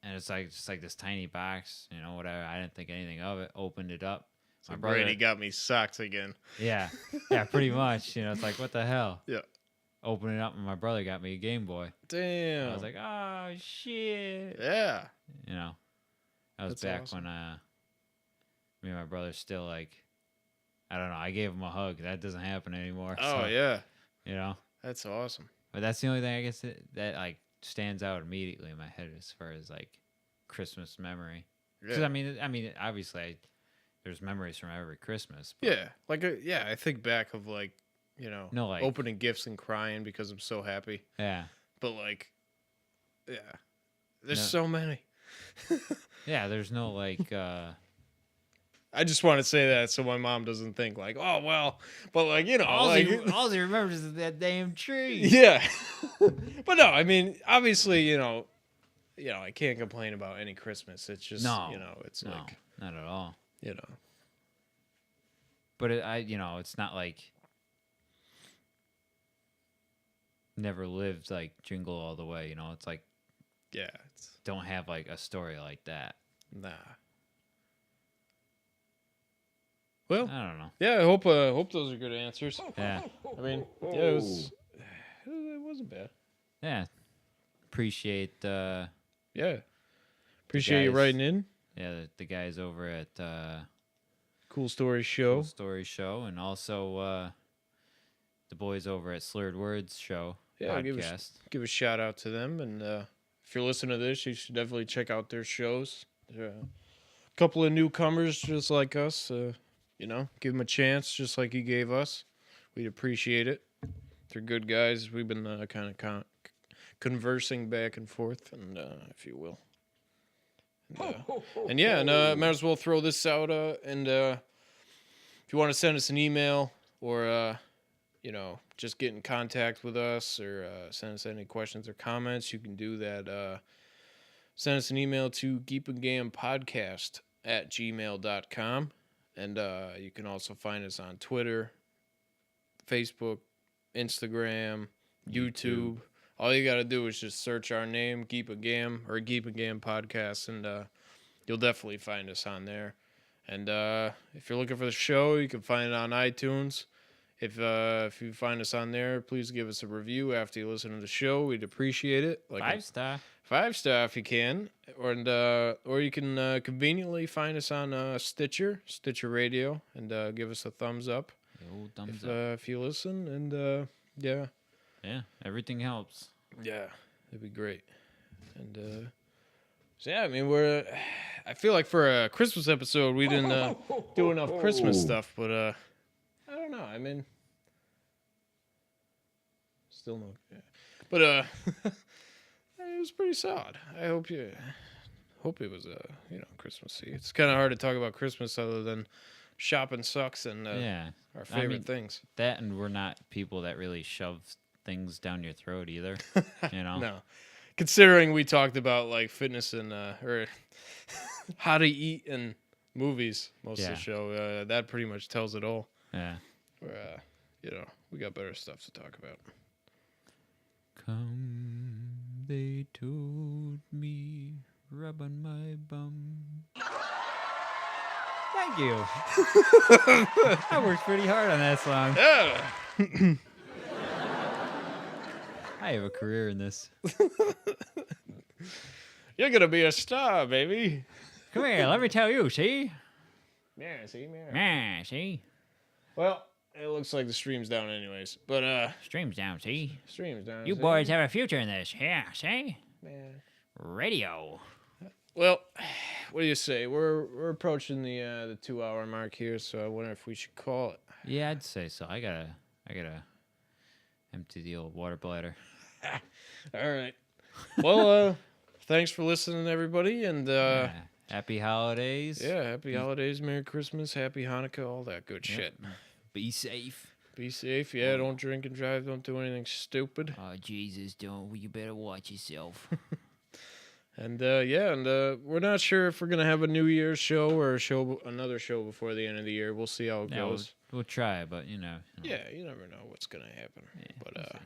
and it's like just like this tiny box, you know, whatever. I didn't think anything of it. Opened it up. So Brady got me socks again. Yeah, pretty much. You know, it's like, what the hell? Yeah. Open it up, and my brother got me a Game Boy. Damn. I was like, oh, shit. Yeah. You know, that was back awesome. When me and my brother still, like, I don't know, I gave him a hug. That doesn't happen anymore. Oh, so, yeah. You know? That's awesome. But that's the only thing I guess that like, stands out immediately in my head as far as, like, Christmas memory. Because, I mean, obviously, there's memories from every Christmas. Yeah. Like, I think back of, like, you know, like, opening gifts and crying because I'm so happy. Yeah. But, like, yeah. There's so many. Yeah, there's no, like, I just want to say that so my mom doesn't think like, oh well, but like, you know, all he remembers is that damn tree. Yeah, but no, I mean, obviously, you know, I can't complain about any Christmas. It's just, you know, it's like not at all. You know, but you know, it's not like never lived like Jingle All the Way. You know, it's like, yeah, don't have like a story like that. Nah. Well, I don't know. Yeah, I hope those are good answers. Yeah. I mean, yeah, it wasn't bad. Yeah. Appreciate Appreciate you writing in. Yeah, the guys over at Cool Story Show. And also the boys over at Slurred Words Show podcast. Give a shout out to them, and if you're listening to this, you should definitely check out their shows. They're a couple of newcomers just like us. You know, give them a chance just like you gave us. We'd appreciate it. They're good guys. We've been kind of conversing back and forth, and if you will. And might as well throw this out. And if you want to send us an email or just get in contact with us or send us any questions or comments, you can do that. Send us an email to GeepandGamPodcast@gmail.com. And you can also find us on Twitter, Facebook, Instagram, YouTube. All you got to do is just search our name, Geep and Gam, or Geep and Gam Podcast, and you'll definitely find us on there. And if you're looking for the show, you can find it on iTunes. If you find us on there, please give us a review after you listen to the show. We'd appreciate it. 5-star. 5-star if you can, or you can conveniently find us on Stitcher Radio, and give us a thumbs up. Old thumbs up. If you listen, and yeah, everything helps. Yeah, it'd be great. And so yeah, I mean I feel like for a Christmas episode we didn't do enough Christmas stuff, but I don't know. I mean, still no, yeah. But it was pretty solid. I hope it was Christmassy. It's kind of hard to talk about Christmas other than shopping sucks and our favorite things. That, and we're not people that really shove things down your throat either. No, considering we talked about like fitness and or how to eat and movies most of the show, that pretty much tells it all. Yeah. Where we got better stuff to talk about. Come, they told me, rub on my bum. Thank you. I worked pretty hard on that song. Yeah. I have a career in this. You're gonna be a star, baby. Come here, let me tell you, see? Yeah, see, man. Yeah, see? Well, it looks like the stream's down anyways. But stream's down, see? Stream's down. You boys have a future in this. Yeah, see? Man. Radio. Well, what do you say? We're approaching the 2-hour mark here, so I wonder if we should call it. Yeah, I'd say so. I gotta empty the old water bladder. All right. Well, thanks for listening, everybody, and happy holidays. Yeah, happy holidays, Merry Christmas, Happy Hanukkah, all that good shit. Be safe. Be safe. Yeah, don't drink and drive. Don't do anything stupid. Oh, Jesus, don't. You better watch yourself. And we're not sure if we're gonna have a New Year's show or another show before the end of the year. We'll see how it goes. We'll try, but Yeah, you never know what's gonna happen. Yeah, but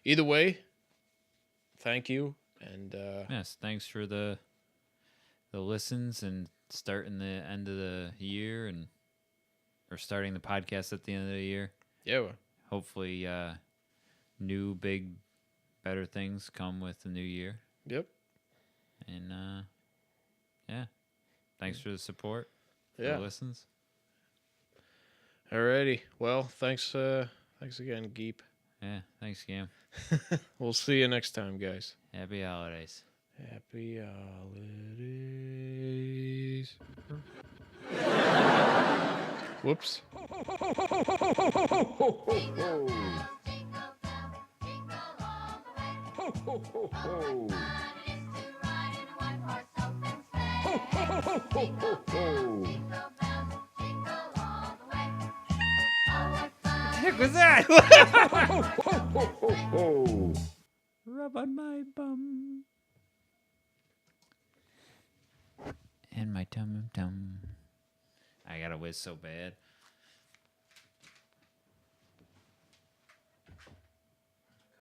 either way, thank you, and yes, thanks for the listens and starting the end of the year or starting the podcast at the end of the year. Yeah, well, hopefully new big better things come with the new year. Yep. And thanks for the support. Yeah. The listens. Alrighty. Well, thanks again, Geep. Yeah, thanks, Gam. We'll see you next time, guys. Happy holidays. Happy holidays. Whoops. What the heck was that? Rub on my bum. And my tum-tum. I gotta whiz so bad.